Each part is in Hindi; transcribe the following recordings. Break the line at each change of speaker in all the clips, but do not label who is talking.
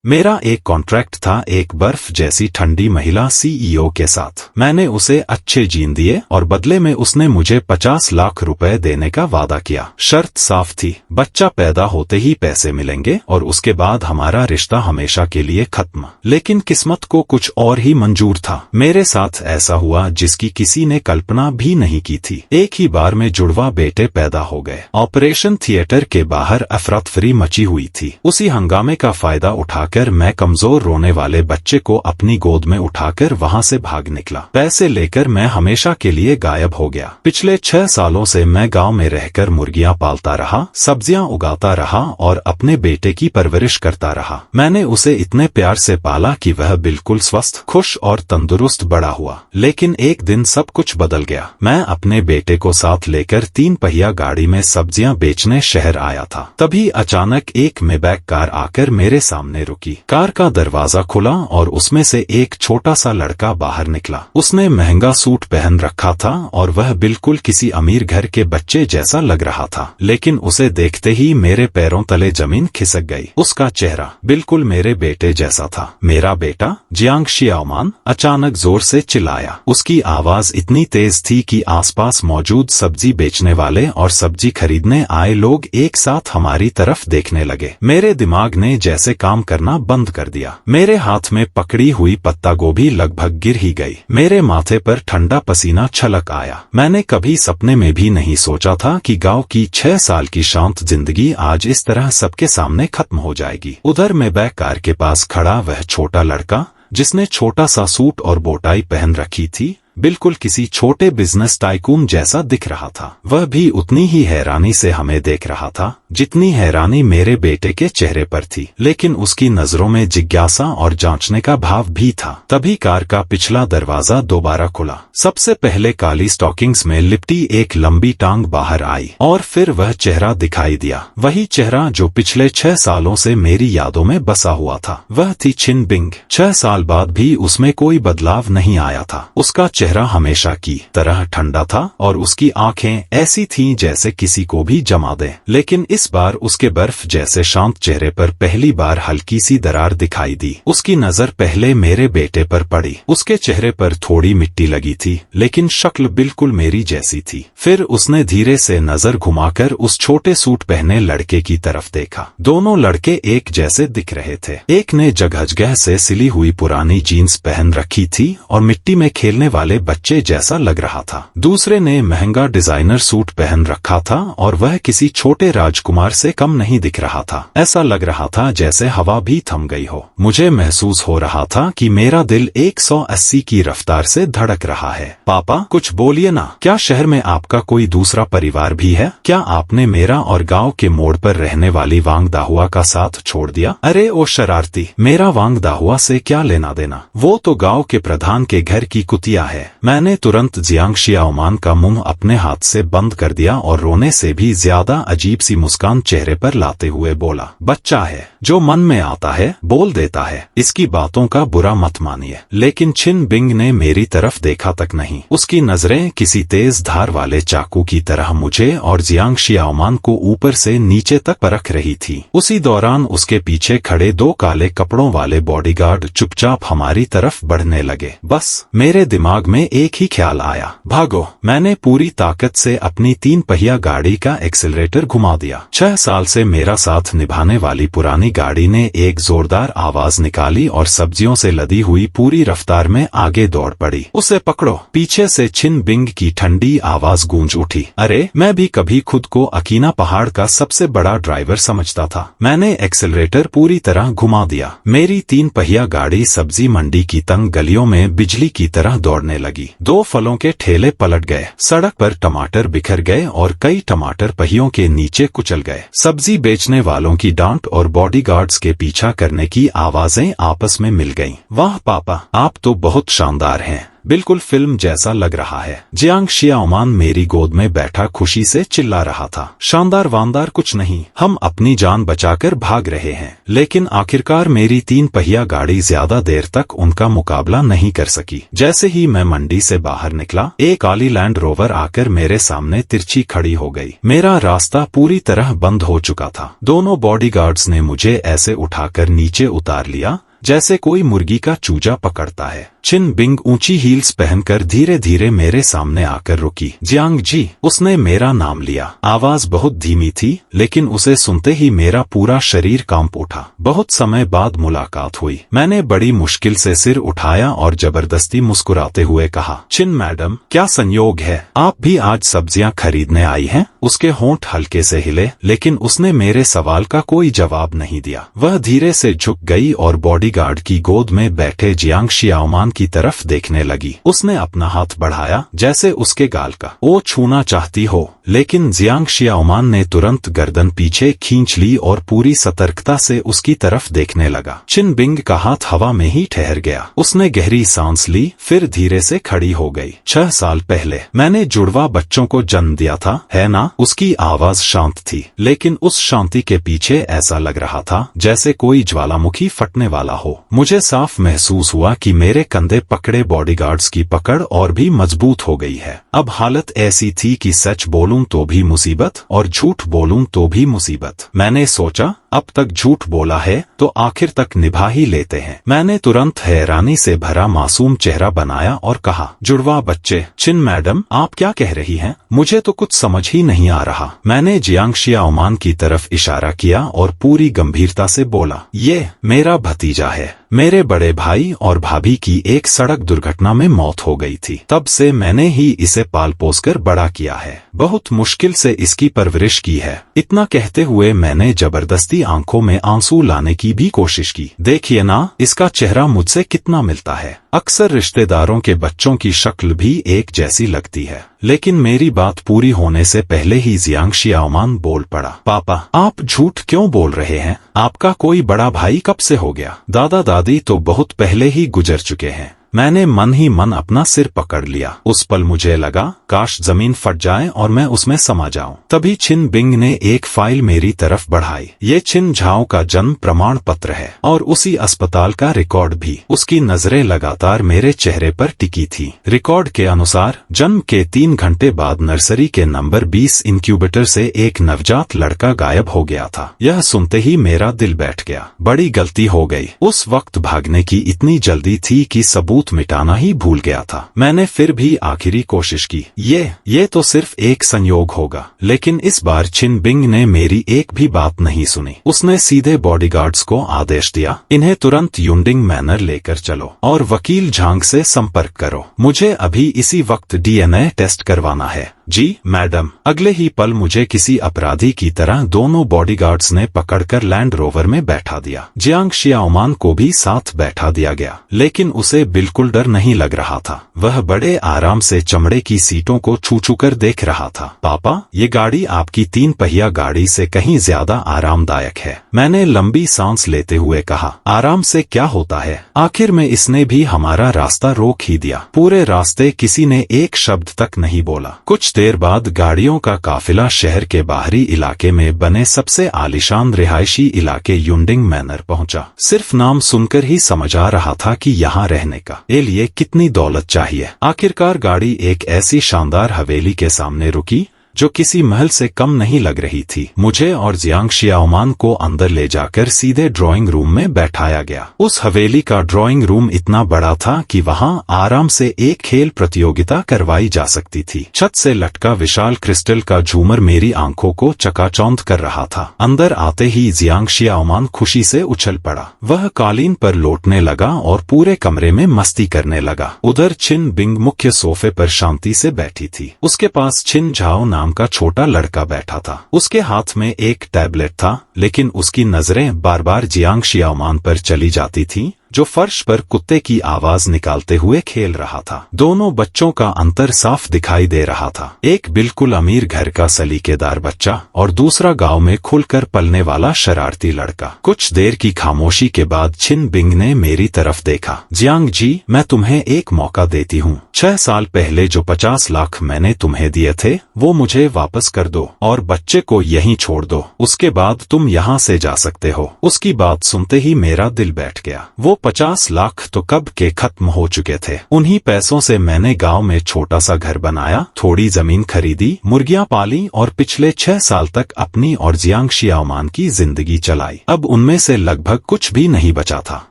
मेरा एक कॉन्ट्रैक्ट था एक बर्फ जैसी ठंडी महिला सीईओ के साथ। मैंने उसे अच्छे जीन दिए और बदले में उसने मुझे 50 लाख रुपए देने का वादा किया। शर्त साफ थी, बच्चा पैदा होते ही पैसे मिलेंगे और उसके बाद हमारा रिश्ता हमेशा के लिए खत्म। लेकिन किस्मत को कुछ और ही मंजूर था। मेरे साथ ऐसा हुआ जिसकी किसी ने कल्पना भी नहीं की थी। एक ही बार में जुड़वा बेटे पैदा हो गए। ऑपरेशन थिएटर के बाहर अफरा-तफरी मची हुई थी। उसी हंगामे का फायदा उठाकर मैं कमजोर रोने वाले बच्चे को अपनी गोद में उठाकर वहां से भाग निकला। पैसे लेकर मैं हमेशा के लिए गायब हो गया। पिछले 6 सालों से मैं गांव में रहकर मुर्गियां पालता रहा, सब्जियां उगाता रहा और अपने बेटे की परवरिश करता रहा। मैंने उसे इतने प्यार से पाला कि वह बिल्कुल स्वस्थ, खुश और तंदुरुस्त बड़ा हुआ। लेकिन एक दिन सब कुछ बदल गया। मैं अपने बेटे को साथ लेकर 3 पहिया गाड़ी में सब्जियां बेचने शहर आया था। तभी अचानक एक मेबैक कार आकर मेरे सामने रुकी। कार का दरवाजा खुला और उसमें से एक छोटा सा लड़का बाहर निकला। उसने महंगा सूट पहन रखा था और वह बिल्कुल किसी अमीर घर के बच्चे जैसा लग रहा था। लेकिन उसे देखते ही मेरे पैरों तले जमीन खिसक गई। उसका चेहरा बिल्कुल मेरे बेटे जैसा था। मेरा बेटा जियांग शियाओमान अचानक जोर से चिल्लाया। उसकी आवाज इतनी तेज थी कि आसपास मौजूद सब्जी बेचने वाले और सब्जी खरीदने आए लोग एक साथ हमारी तरफ देखने लगे। मेरे दिमाग ने जैसे काम करना बंद कर दिया। मेरे हाथ में पकड़ी हुई पत्ता गोभी लगभग गिर ही गई। मेरे माथे पर ठंडा पसीना छलक आया। मैंने कभी सपने में भी नहीं सोचा था कि गांव की 6 साल की शांत जिंदगी आज इस तरह सबके सामने खत्म हो जाएगी। उधर मेबैक कार के पास खड़ा वह छोटा लड़का, जिसने छोटा सा सूट और बोटाई पहन रखी थी, बिल्कुल किसी छोटे बिजनेस टाइकून जैसा दिख रहा था। वह भी उतनी ही हैरानी से हमें देख रहा था जितनी हैरानी मेरे बेटे के चेहरे पर थी। लेकिन उसकी नजरों में जिज्ञासा और जांचने का भाव भी था। तभी कार का पिछला दरवाजा दोबारा खुला। सबसे पहले काली स्टॉकिंग्स में लिपटी एक लंबी टांग बाहर आई और फिर वह चेहरा दिखाई दिया। वही चेहरा जो पिछले 6 सालों से मेरी यादों में बसा हुआ था। वह थी चिन बिंग। 6 साल बाद भी उसमें कोई बदलाव नहीं आया था। उसका चेहरा हमेशा की तरह ठंडा था और उसकी आंखें ऐसी थीं जैसे किसी को भी जमा दे। लेकिन इस बार उसके बर्फ जैसे शांत चेहरे पर पहली बार हल्की सी दरार दिखाई दी। उसकी नजर पहले मेरे बेटे पर पड़ी। उसके चेहरे पर थोड़ी मिट्टी लगी थी, लेकिन शक्ल बिल्कुल मेरी जैसी थी। फिर उसने धीरे से नजर घुमाकर उस छोटे सूट पहने लड़के की तरफ देखा। दोनों लड़के एक जैसे दिख रहे थे। एक ने जगह से सिली हुई पुरानी जीन्स पहन रखी थी और मिट्टी में खेलने वाले बच्चे जैसा लग रहा था। दूसरे ने महंगा डिजाइनर सूट पहन रखा था और वह किसी छोटे राजकुमार से कम नहीं दिख रहा था। ऐसा लग रहा था जैसे हवा भी थम गई हो। मुझे महसूस हो रहा था कि मेरा दिल 180 की रफ्तार से धड़क रहा है। पापा, कुछ बोलिए ना। क्या शहर में आपका कोई दूसरा परिवार भी है? क्या आपने मेरा और गांव के मोड़ पर रहने वाली वांग दाहुआ का साथ छोड़ दिया? अरे ओ शरारती, मेरा वांग दाहुआ से क्या लेना देना? वो तो गांव के प्रधान के घर की कुतिया है। मैंने तुरंत जियांग शियाओमान का मुंह अपने हाथ से बंद कर दिया और रोने से भी ज्यादा अजीब सी मुस्कान चेहरे पर लाते हुए बोला, बच्चा है, जो मन में आता है बोल देता है। इसकी बातों का बुरा मत मानिए। लेकिन चिन बिंग ने मेरी तरफ देखा तक नहीं। उसकी नजरें किसी तेज धार वाले चाकू की तरह मुझे और जियांग शियाओमान को ऊपर से नीचे तक परख रही थी। उसी दौरान उसके पीछे खड़े 2 काले कपड़ों वाले बॉडीगार्ड चुपचाप हमारी तरफ बढ़ने लगे। बस मेरे दिमाग में एक ही ख्याल आया, भागो। मैंने पूरी ताकत से अपनी 3 पहिया गाड़ी का एक्सेलरेटर घुमा दिया। 6 साल से मेरा साथ निभाने वाली पुरानी गाड़ी ने एक जोरदार आवाज निकाली और सब्जियों से लदी हुई पूरी रफ्तार में आगे दौड़ पड़ी। उसे पकड़ो, पीछे से चिन बिंग की ठंडी आवाज गूंज उठी। अरे, मैं भी कभी खुद को अकीना पहाड़ का सबसे बड़ा ड्राइवर समझता था। मैंने एक्सेलरेटर पूरी तरह घुमा दिया। मेरी 3 पहिया गाड़ी सब्जी मंडी की तंग गलियों में बिजली की तरह दौड़ने लगी। 2 फलों के ठेले पलट गए। सड़क पर टमाटर बिखर गए और कई टमाटर पहियों के नीचे कुचल गए। सब्जी बेचने वालों की डांट और बॉडीगार्ड्स के पीछा करने की आवाजें आपस में मिल गईं। वाह पापा, आप तो बहुत शानदार हैं। बिल्कुल फिल्म जैसा लग रहा है। जियांग शियाओमान मेरी गोद में बैठा खुशी से चिल्ला रहा था। शानदार वानदार कुछ नहीं, हम अपनी जान बचाकर भाग रहे हैं। लेकिन आखिरकार मेरी 3 पहिया गाड़ी ज्यादा देर तक उनका मुकाबला नहीं कर सकी। जैसे ही मैं मंडी से बाहर निकला, एक काली लैंड रोवर आकर मेरे सामने तिरछी खड़ी हो गई। मेरा रास्ता पूरी तरह बंद हो चुका था। दोनों बॉडीगार्ड्स ने मुझे ऐसे उठाकर नीचे उतार लिया जैसे कोई मुर्गी का चूजा पकड़ता है। चिन बिंग ऊंची हील्स पहनकर धीरे धीरे मेरे सामने आकर रुकी। जियांग जी, उसने मेरा नाम लिया। आवाज बहुत धीमी थी, लेकिन उसे सुनते ही मेरा पूरा शरीर कांप उठा। बहुत समय बाद मुलाकात हुई। मैंने बड़ी मुश्किल से सिर उठाया और जबरदस्ती मुस्कुराते हुए कहा, चिन मैडम, क्या संयोग है, आप भी आज सब्जियां खरीदने आई हैं? उसके होंठ हल्के से हिले, लेकिन उसने मेरे सवाल का कोई जवाब नहीं दिया। वह धीरे से झुक गई और बॉडीगार्ड की गोद में बैठे जियांग शियाओमान की तरफ देखने लगी। उसने अपना हाथ बढ़ाया जैसे उसके गाल का वो छूना चाहती हो, लेकिन जियांग शियाओमान ने तुरंत गर्दन पीछे खींच ली और पूरी सतर्कता से उसकी तरफ देखने लगा। चिन बिंग का हाथ हवा में ही ठहर गया। उसने गहरी सांस ली, फिर धीरे से खड़ी हो गई। 6 साल पहले मैंने जुड़वा बच्चों को जन्म दिया था, है ना? उसकी आवाज शांत थी, लेकिन उस शांति के पीछे ऐसा लग रहा था जैसे कोई ज्वालामुखी फटने वाला हो। मुझे साफ महसूस हुआ कि मेरे कंधे पकड़े बॉडीगार्ड्स की पकड़ और भी मजबूत हो गई है। अब हालत ऐसी थी कि सच बोलूं तो भी मुसीबत और झूठ बोलूं तो भी मुसीबत। मैंने सोचा, अब तक झूठ बोला है तो आखिर तक निभा ही लेते हैं। मैंने तुरंत हैरानी से भरा मासूम चेहरा बनाया और कहा, जुड़वा बच्चे? चिन मैडम, आप क्या कह रही हैं? मुझे तो कुछ समझ ही नहीं आ रहा। मैंने जियांग शियाओमान की तरफ इशारा किया और पूरी गंभीरता से बोला, ये मेरा भतीजा है। मेरे बड़े भाई और भाभी की एक सड़क दुर्घटना में मौत हो गई थी। तब से मैंने ही इसे पाल पोस कर बड़ा किया है। बहुत मुश्किल से इसकी परवरिश की है। इतना कहते हुए मैंने जबरदस्ती आंखों में आंसू लाने की भी कोशिश की। देखिए ना, इसका चेहरा मुझसे कितना मिलता है। अक्सर रिश्तेदारों के बच्चों की शक्ल भी एक जैसी लगती है। लेकिन मेरी बात पूरी होने से पहले ही जियांग शियाओमान बोल पड़ा, पापा, आप झूठ क्यों बोल रहे हैं? आपका कोई बड़ा भाई कब से हो गया? दादा दादी तो बहुत पहले ही गुजर चुके हैं। मैंने मन ही मन अपना सिर पकड़ लिया। उस पल मुझे लगा काश जमीन फट जाए और मैं उसमें समा जाऊं। तभी चिन बिंग ने एक फाइल मेरी तरफ बढ़ाई। ये चिन झाओ का जन्म प्रमाण पत्र है और उसी अस्पताल का रिकॉर्ड भी। उसकी नजरें लगातार मेरे चेहरे पर टिकी थी। रिकॉर्ड के अनुसार जन्म के 3 घंटे बाद नर्सरी के नंबर 20 इंक्यूबेटर से एक नवजात लड़का गायब हो गया था। यह सुनते ही मेरा दिल बैठ गया। बड़ी गलती हो गई। उस वक्त भागने की इतनी जल्दी थी कि सबूत मिटाना ही भूल गया था। मैंने फिर भी आखिरी कोशिश की। ये तो सिर्फ एक संयोग होगा। लेकिन इस बार चिन बिंग ने मेरी एक भी बात नहीं सुनी। उसने सीधे बॉडीगार्ड्स को आदेश दिया, इन्हें तुरंत युंडिंग मैनर लेकर चलो और वकील झांग से संपर्क करो। मुझे अभी इसी वक्त DNA टेस्ट करवाना है। जी मैडम। अगले ही पल मुझे किसी अपराधी की तरह दोनों बॉडीगार्ड्स ने पकड़कर लैंड रोवर में बैठा दिया। जियांग शियाओमान को भी साथ बैठा दिया गया, लेकिन उसे बिल्कुल डर नहीं लग रहा था। वह बड़े आराम से चमड़े की सीटों को छू छू कर देख रहा था। पापा, ये गाड़ी आपकी 3 पहिया गाड़ी से कहीं ज्यादा आरामदायक है। मैंने लंबी सांस लेते हुए कहा, आराम से क्या होता है? आखिर में इसने भी हमारा रास्ता रोक ही दिया। पूरे रास्ते किसी ने एक शब्द तक नहीं बोला। कुछ देर बाद गाड़ियों का काफिला शहर के बाहरी इलाके में बने सबसे आलीशान रिहायशी इलाके युंडिंग मैनर पहुंचा। सिर्फ नाम सुनकर ही समझ आ रहा था कि यहाँ रहने का ए लिए कितनी दौलत चाहिए। आखिरकार गाड़ी एक ऐसी शानदार हवेली के सामने रुकी जो किसी महल से कम नहीं लग रही थी। मुझे और जियांग शियाओमान को अंदर ले जाकर सीधे ड्राइंग रूम में बैठाया गया। उस हवेली का ड्राइंग रूम इतना बड़ा था कि वहां आराम से एक खेल प्रतियोगिता करवाई जा सकती थी। छत से लटका विशाल क्रिस्टल का झूमर मेरी आंखों को चकाचौंध कर रहा था। अंदर आते ही जियांग शियाओमान खुशी से उछल पड़ा। वह कालीन पर लौटने लगा और पूरे कमरे में मस्ती करने लगा। उधर चिन बिंग मुख्य सोफे पर शांति से बैठी थी। उसके पास चिन झाओ नाम का छोटा लड़का बैठा था। उसके हाथ में एक टैबलेट था, लेकिन उसकी नजरें बार बार जियांग शियाओमान पर चली जाती थीं, जो फर्श पर कुत्ते की आवाज निकालते हुए खेल रहा था। दोनों बच्चों का अंतर साफ दिखाई दे रहा था। एक बिल्कुल अमीर घर का सलीकेदार बच्चा और दूसरा गांव में खुलकर पलने वाला शरारती लड़का। कुछ देर की खामोशी के बाद छिन बिंग ने मेरी तरफ देखा। जियांग जी, मैं तुम्हें एक मौका देती हूँ। 6 साल पहले जो 50 लाख मैंने तुम्हें दिए थे वो मुझे वापस कर दो और बच्चे को यहीं छोड़ दो। उसके बाद तुम यहाँ से जा सकते हो। उसकी बात सुनते ही मेरा दिल बैठ गया। वो 50 लाख तो कब के खत्म हो चुके थे। उन्हीं पैसों से मैंने गांव में छोटा सा घर बनाया, थोड़ी जमीन खरीदी, मुर्गियां पाली और पिछले 6 साल तक अपनी और जियांग शियाओमान की जिंदगी चलाई। अब उनमें से लगभग कुछ भी नहीं बचा था,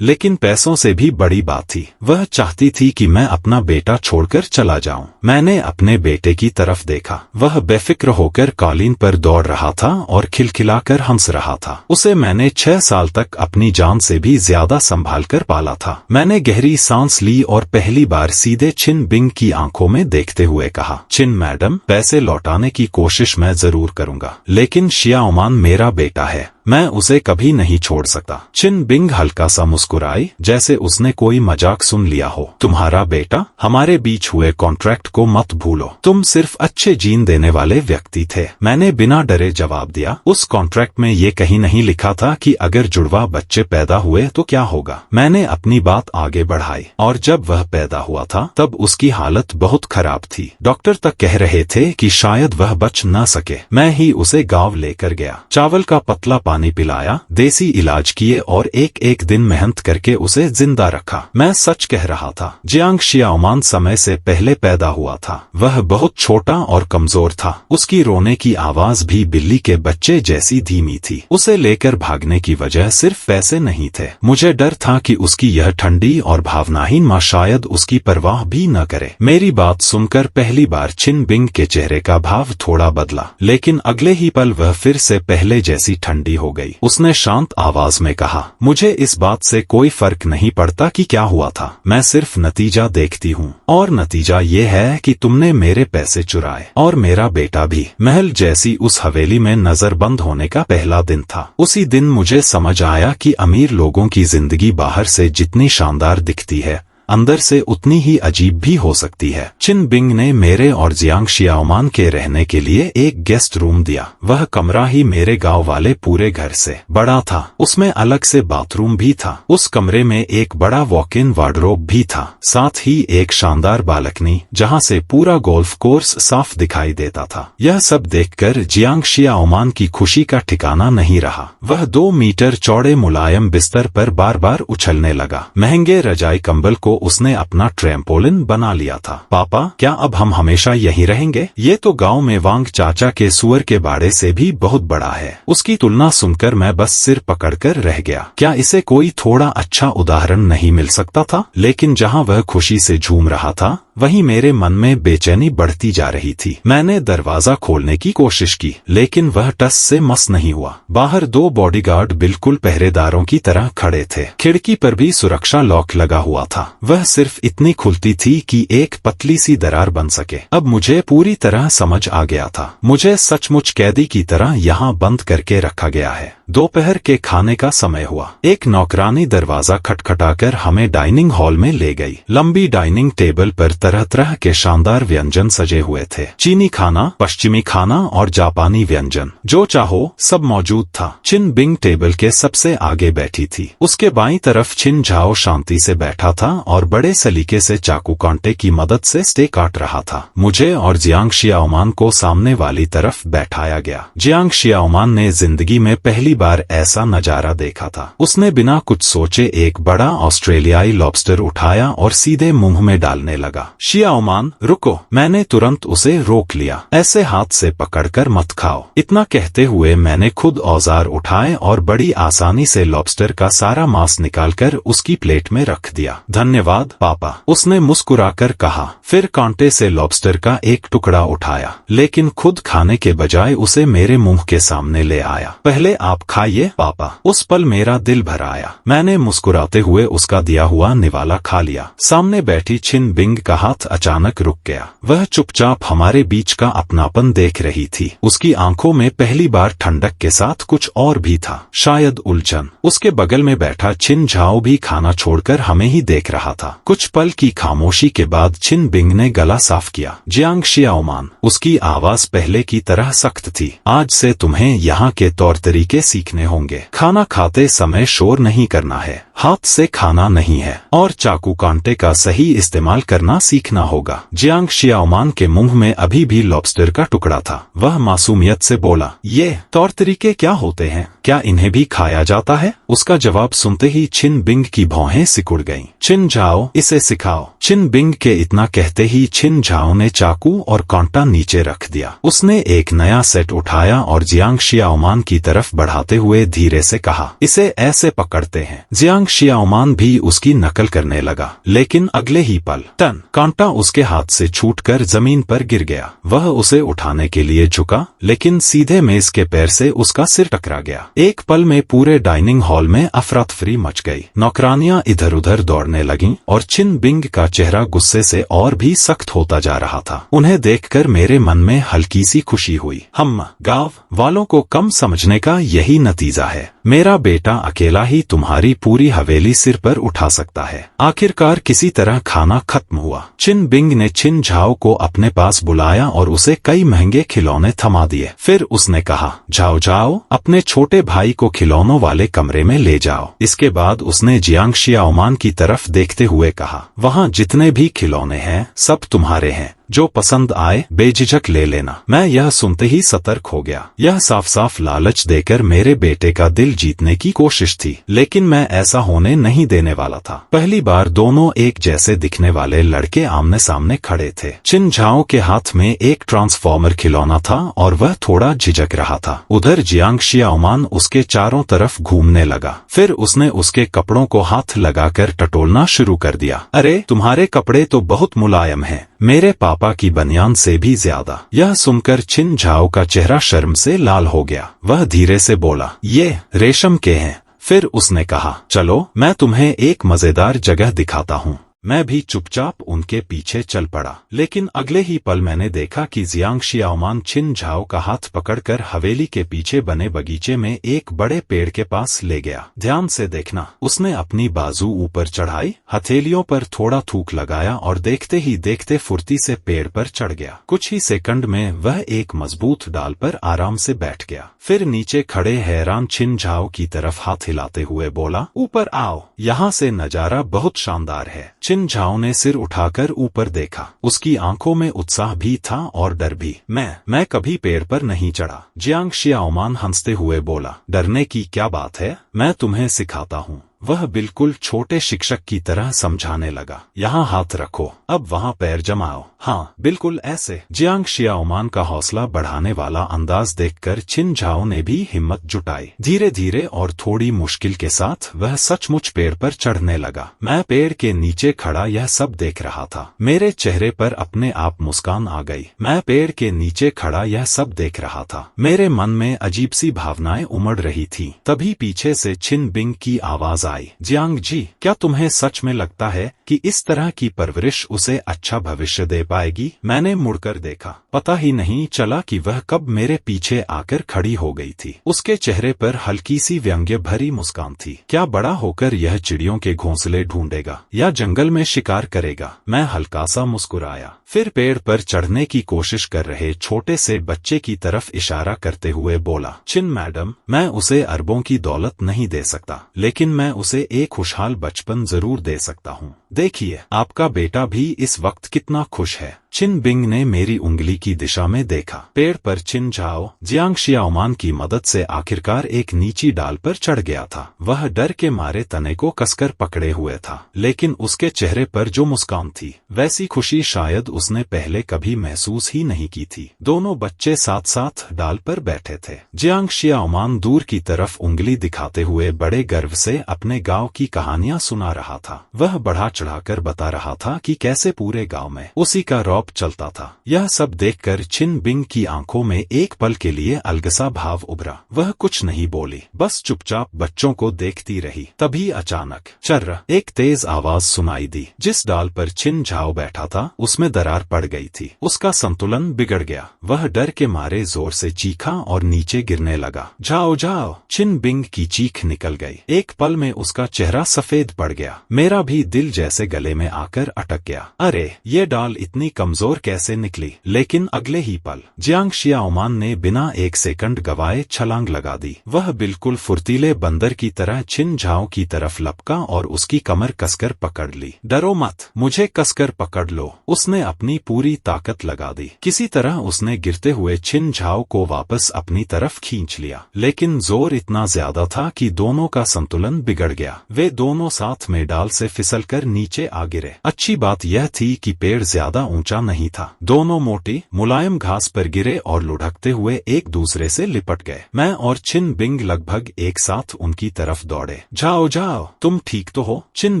लेकिन पैसों से भी बड़ी बात थी, वह चाहती थी कि मैं अपना बेटा छोड़कर चला जाऊं। मैंने अपने बेटे की तरफ देखा। वह बेफिक्र होकर कालीन पर दौड़ रहा था और खिलखिलाकर हंस रहा था। उसे मैंने 6 साल तक अपनी जान से भी ज्यादा संभाल कर पाला था। मैंने गहरी सांस ली और पहली बार सीधे छिन बिंग की आंखों में देखते हुए कहा, छिन मैडम, पैसे लौटाने की कोशिश मैं जरूर करूंगा, लेकिन शियाओमान मेरा बेटा है, मैं उसे कभी नहीं छोड़ सकता। छिन बिंग हल्का सा मुस्कुराई, जैसे उसने कोई मजाक सुन लिया हो। तुम्हारा बेटा? हमारे बीच हुए कॉन्ट्रैक्ट को मत भूलो। तुम सिर्फ अच्छे जीन देने वाले व्यक्ति थे। मैंने बिना डरे जवाब दिया। उस कॉन्ट्रैक्ट में ये कहीं नहीं लिखा था कि अगर जुड़वा बच्चे पैदा हुए तो क्या होगा। मैंने अपनी बात आगे बढ़ाई। और जब वह पैदा हुआ था तब उसकी हालत बहुत खराब थी। डॉक्टर तक कह रहे थे कि शायद वह बच न सके। मैं ही उसे गांव लेकर गया, चावल का पतला पानी पिलाया, देसी इलाज किए और एक एक दिन मेहनत करके उसे जिंदा रखा। मैं सच कह रहा था। जियांग शियाओमान समय से पहले पैदा हुआ था। वह बहुत छोटा और कमजोर था। उसकी रोने की आवाज भी बिल्ली के बच्चे जैसी धीमी थी। उसे लेकर भागने की वजह सिर्फ पैसे नहीं थे। मुझे डर था कि उसकी यह ठंडी और भावनाहीन मां शायद उसकी परवाह भी न करे। मेरी बात सुनकर पहली बार छिन बिंग के चेहरे का भाव थोड़ा बदला, लेकिन अगले ही पल वह फिर से पहले जैसी ठंडी हो गई। उसने शांत आवाज में कहा, मुझे इस बात से कोई फर्क नहीं पड़ता कि क्या हुआ था, मैं सिर्फ नतीजा देखती हूँ। और नतीजा ये है कि तुमने मेरे पैसे चुराए और मेरा बेटा भी। महल जैसी उस हवेली में नजरबंद होने का पहला दिन था। उसी दिन मुझे समझ आया कि अमीर लोगों की जिंदगी बाहर से जितनी शानदार दिखती है, अंदर से उतनी ही अजीब भी हो सकती है। छिन बिंग ने मेरे और जियांग शियाओमान के रहने के लिए एक गेस्ट रूम दिया। वह कमरा ही मेरे गांव वाले पूरे घर से बड़ा था। उसमें अलग से बाथरूम भी था। उस कमरे में एक बड़ा वॉक इन वार्डरोब भी था, साथ ही एक शानदार बालकनी जहां से पूरा गोल्फ कोर्स साफ दिखाई देता था। यह सब देखकर जियांग शियाओमान की खुशी का ठिकाना नहीं रहा। वह 2 मीटर चौड़े मुलायम बिस्तर पर बार बार उछलने लगा। महंगे रजाई कंबल को उसने अपना ट्रैम्पोलिन बना लिया था। पापा, क्या अब हम हमेशा यहीं रहेंगे? ये तो गांव में वांग चाचा के सुअर के बाड़े से भी बहुत बड़ा है। उसकी तुलना सुनकर मैं बस सिर पकड़कर रह गया। क्या इसे कोई थोड़ा अच्छा उदाहरण नहीं मिल सकता था? लेकिन जहां वह खुशी से झूम रहा था, वहीं मेरे मन में बेचैनी बढ़ती जा रही थी। मैंने दरवाजा खोलने की कोशिश की, लेकिन वह टस से मस नहीं हुआ। बाहर 2 बॉडीगार्ड बिल्कुल पहरेदारों की तरह खड़े थे। खिड़की पर भी सुरक्षा लॉक लगा हुआ था। वह सिर्फ इतनी खुलती थी कि एक पतली सी दरार बन सके। अब मुझे पूरी तरह समझ आ गया था। मुझे सचमुच कैदी की तरह यहाँ बंद करके रखा गया है। दोपहर के खाने का समय हुआ। एक नौकरानी दरवाजा खटखटाकर हमें डाइनिंग हॉल में ले गई। लंबी डाइनिंग टेबल पर तरह तरह के शानदार व्यंजन सजे हुए थे। चीनी खाना, पश्चिमी खाना और जापानी व्यंजन, जो चाहो सब मौजूद था। छिन बिंग टेबल के सबसे आगे बैठी थी। उसके बाईं तरफ छिन झाओ शांति से बैठा था और बड़े सलीके से चाकू कांटे की मदद से स्टेक काट रहा था। मुझे और जियांग शियाओमान को सामने वाली तरफ बैठाया गया। जियांग शियाओमान ने जिंदगी में पहली बार ऐसा नजारा देखा था। उसने बिना कुछ सोचे एक बड़ा ऑस्ट्रेलियाई लॉबस्टर उठाया और सीधे मुंह में डालने लगा। शियाओमान, रुको! मैंने तुरंत उसे रोक लिया। ऐसे हाथ से पकड़कर मत खाओ। इतना कहते हुए मैंने खुद औजार उठाए और बड़ी आसानी से लॉबस्टर का सारा मांस निकालकर उसकी प्लेट में रख दिया। धन्यवाद पापा, उसने मुस्कुराकर कहा। फिर कांटे से लॉबस्टर का एक टुकड़ा उठाया, लेकिन खुद खाने के बजाय उसे मेरे मुंह के सामने ले आया। पहले आप खाइए पापा। उस पल मेरा दिल भर आया। मैंने मुस्कुराते हुए उसका दिया हुआ निवाला खा लिया। सामने बैठी छिन बिंग का हाथ अचानक रुक गया। वह चुपचाप हमारे बीच का अपनापन देख रही थी। उसकी आंखों में पहली बार ठंडक के साथ कुछ और भी था, शायद उलझन। उसके बगल में बैठा छिन झाओ भी खाना छोड़कर हमें ही देख रहा था। कुछ पल की खामोशी के बाद छिन बिंग ने गला साफ किया। जियांग शियाओमान, उसकी आवाज पहले की तरह सख्त थी। आज से तुम्हें यहाँ के तौर तरीके सीखने होंगे। खाना खाते समय शोर नहीं करना है, हाथ से खाना नहीं है, और चाकू कांटे का सही इस्तेमाल करना सीखना होगा। जियांग शियाओमान के मुंह में अभी भी लॉबस्टर का टुकड़ा था। वह मासूमियत से बोला, ये तौर तरीके क्या होते हैं? क्या इन्हें भी खाया जाता है? उसका जवाब सुनते ही छिन बिंग की भौहें सिकुड़ गईं। छिन झाओ, इसे सिखाओ। छिन बिंग के इतना कहते ही छिन झाओ ने चाकू और कांटा नीचे रख दिया। उसने एक नया सेट उठाया और जियांग शियाओमान की तरफ बढ़ाते हुए धीरे से कहा, इसे ऐसे पकड़ते हैं। जियांग शियाओमान भी उसकी नकल करने लगा, लेकिन अगले ही पल टन कांटा उसके हाथ से छूटकर जमीन पर गिर गया। वह उसे उठाने के लिए झुका, लेकिन सीधे मेज के पैर से उसका सिर टकरा गया। एक पल में पूरे डाइनिंग हॉल में अफरा-तफरी मच गई। नौकरानियां इधर उधर दौड़ने लगीं और छिन बिंग का चेहरा गुस्से से और भी सख्त होता जा रहा था। उन्हें देखकर मेरे मन में हल्की सी खुशी हुई। हम गांव वालों को कम समझने का यही नतीजा है। मेरा बेटा अकेला ही तुम्हारी पूरी हवेली सिर पर उठा सकता है। आखिरकार किसी तरह खाना खत्म हुआ। छिन बिंग ने छिन झाओ को अपने पास बुलाया और उसे कई महंगे खिलौने थमा दिए। फिर उसने कहा, झाओ जाओ, अपने छोटे भाई को खिलौनों वाले कमरे में ले जाओ। इसके बाद उसने जियांग शियाओमान की तरफ देखते हुए कहा, वहाँ जितने भी खिलौने हैं सब तुम्हारे हैं, जो पसंद आए बेझिझक ले लेना। मैं यह सुनते ही सतर्क हो गया। यह साफ साफ लालच देकर मेरे बेटे का दिल जीतने की कोशिश थी, लेकिन मैं ऐसा होने नहीं देने वाला था। पहली बार दोनों एक जैसे दिखने वाले लड़के आमने सामने खड़े थे। छिन झाओ के हाथ में एक ट्रांसफॉर्मर खिलौना था और वह थोड़ा झिझक रहा था। उधर जियांग शियाओमान उसके चारों तरफ घूमने लगा। फिर उसने उसके कपड़ों को हाथ लगाकर टटोलना शुरू कर दिया। अरे, तुम्हारे कपड़े तो बहुत मुलायम हैं, मेरे पापा की बनियान से भी ज्यादा। यह सुनकर छिन झाओ का चेहरा शर्म से लाल हो गया। वह धीरे से बोला, ये रेशम के हैं। फिर उसने कहा, चलो मैं तुम्हें एक मजेदार जगह दिखाता हूँ। मैं भी चुपचाप उनके पीछे चल पड़ा, लेकिन अगले ही पल मैंने देखा कि जियांग शियाओमान छिन झाओ का हाथ पकड़कर हवेली के पीछे बने बगीचे में एक बड़े पेड़ के पास ले गया। ध्यान से देखना। उसने अपनी बाजू ऊपर चढ़ाई, हथेलियों पर थोड़ा थूक लगाया और देखते ही देखते फुर्ती से पेड़ पर चढ़ गया। कुछ ही सेकंड में वह एक मजबूत डाल पर आराम से बैठ गया। फिर नीचे खड़े हैरान छिन झाओ की तरफ हाथ हिलाते हुए बोला, ऊपर आओ, यहाँ से नजारा बहुत शानदार है। छिन झाओ ने सिर उठाकर ऊपर देखा। उसकी आंखों में उत्साह भी था और डर भी। मैं कभी पेड़ पर नहीं चढ़ा। जियांग शियाओमान हंसते हुए बोला, डरने की क्या बात है, मैं तुम्हें सिखाता हूँ। वह बिल्कुल छोटे शिक्षक की तरह समझाने लगा। यहाँ हाथ रखो, अब वहाँ पैर जमाओ। हाँ, बिल्कुल ऐसे। जियांग शियाओमान का हौसला बढ़ाने वाला अंदाज देखकर छिन झाओ ने भी हिम्मत जुटाई। धीरे धीरे और थोड़ी मुश्किल के साथ वह सचमुच पेड़ पर चढ़ने लगा। मैं पेड़ के नीचे खड़ा यह सब देख रहा था। मेरे चेहरे पर अपने आप मुस्कान आ गई। मैं पेड़ के नीचे खड़ा यह सब देख रहा था। मेरे मन में अजीब सी भावनाएं उमड़ रही थी। तभी पीछे से छिन बिंग की आवाज आई, जियांग जी, क्या तुम्हें सच में लगता है कि इस तरह की परवरिश उसे अच्छा भविष्य दे पाएगी? मैंने मुड़कर देखा। पता ही नहीं चला कि वह कब मेरे पीछे आकर खड़ी हो गई थी। उसके चेहरे पर हल्की सी व्यंग्य भरी मुस्कान थी। क्या बड़ा होकर यह चिड़ियों के घोंसले ढूंढेगा या जंगल में शिकार करेगा? मैं हल्का सा मुस्कुराया। फिर पेड़ पर चढ़ने की कोशिश कर रहे छोटे से बच्चे की तरफ इशारा करते हुए बोला, छिन मैडम, मैं उसे अरबों की दौलत नहीं दे सकता, लेकिन मैं उसे एक खुशहाल बचपन जरूर दे सकता हूँ। देखिए, आपका बेटा भी इस वक्त कितना खुश है। छिन बिंग ने मेरी उंगली की दिशा में देखा। पेड़ पर छिन झाओ जियांग शियाओमान की मदद से आखिरकार एक नीची डाल पर चढ़ गया था। वह डर के मारे तने को कसकर पकड़े हुए था, लेकिन उसके चेहरे पर जो मुस्कान थी, वैसी खुशी शायद उसने पहले कभी महसूस ही नहीं की थी। दोनों बच्चे साथ साथ डाल पर बैठे थे। जियांग शियाओमान दूर की तरफ उंगली दिखाते हुए बड़े गर्व से अपने गांव की कहानियां सुना रहा था। वह बढ़ा चढ़ाकर बता रहा था कि कैसे पूरे गांव में उसी का रौब स्टॉप चलता था। यह सब देखकर चिन बिंग की आंखों में एक पल के लिए अलगसा भाव उभरा। वह कुछ नहीं बोली, बस चुपचाप बच्चों को देखती रही। तभी अचानक चर्र एक तेज आवाज सुनाई दी। जिस डाल पर चिन झाओ बैठा था उसमें दरार पड़ गई थी। उसका संतुलन बिगड़ गया। वह डर के मारे जोर से चीखा और नीचे गिरने लगा। जाओ जाओ! चिन बिंग की चीख निकल गई। एक पल में उसका चेहरा सफेद पड़ गया। मेरा भी दिल जैसे गले में आकर अटक गया। अरे ये डाल इतनी कमजोर कैसे निकली? लेकिन अगले ही पल जियांग शियाओमान ने बिना एक सेकंड गवाए छलांग लगा दी। वह बिल्कुल फुर्तीले बंदर की तरह चिन झाओ की तरफ लपका और उसकी कमर कसकर पकड़ ली। डरो मत, मुझे कसकर पकड़ लो, उसने अपनी पूरी ताकत लगा दी। किसी तरह उसने गिरते हुए चिन झाओ को वापस अपनी तरफ खींच लिया, लेकिन जोर इतना ज्यादा था कि दोनों का संतुलन बिगड़ गया। वे दोनों साथ में डाल से फिसलकर नीचे आ गिरे। अच्छी बात यह थी कि पेड़ ज्यादा ऊंचा नहीं था। दोनों मोटी मुलायम घास पर गिरे और लुढ़कते हुए एक दूसरे से लिपट गए। मैं और चिन बिंग लगभग एक साथ उनकी तरफ दौड़े। जाओ जाओ, तुम ठीक तो हो? चिन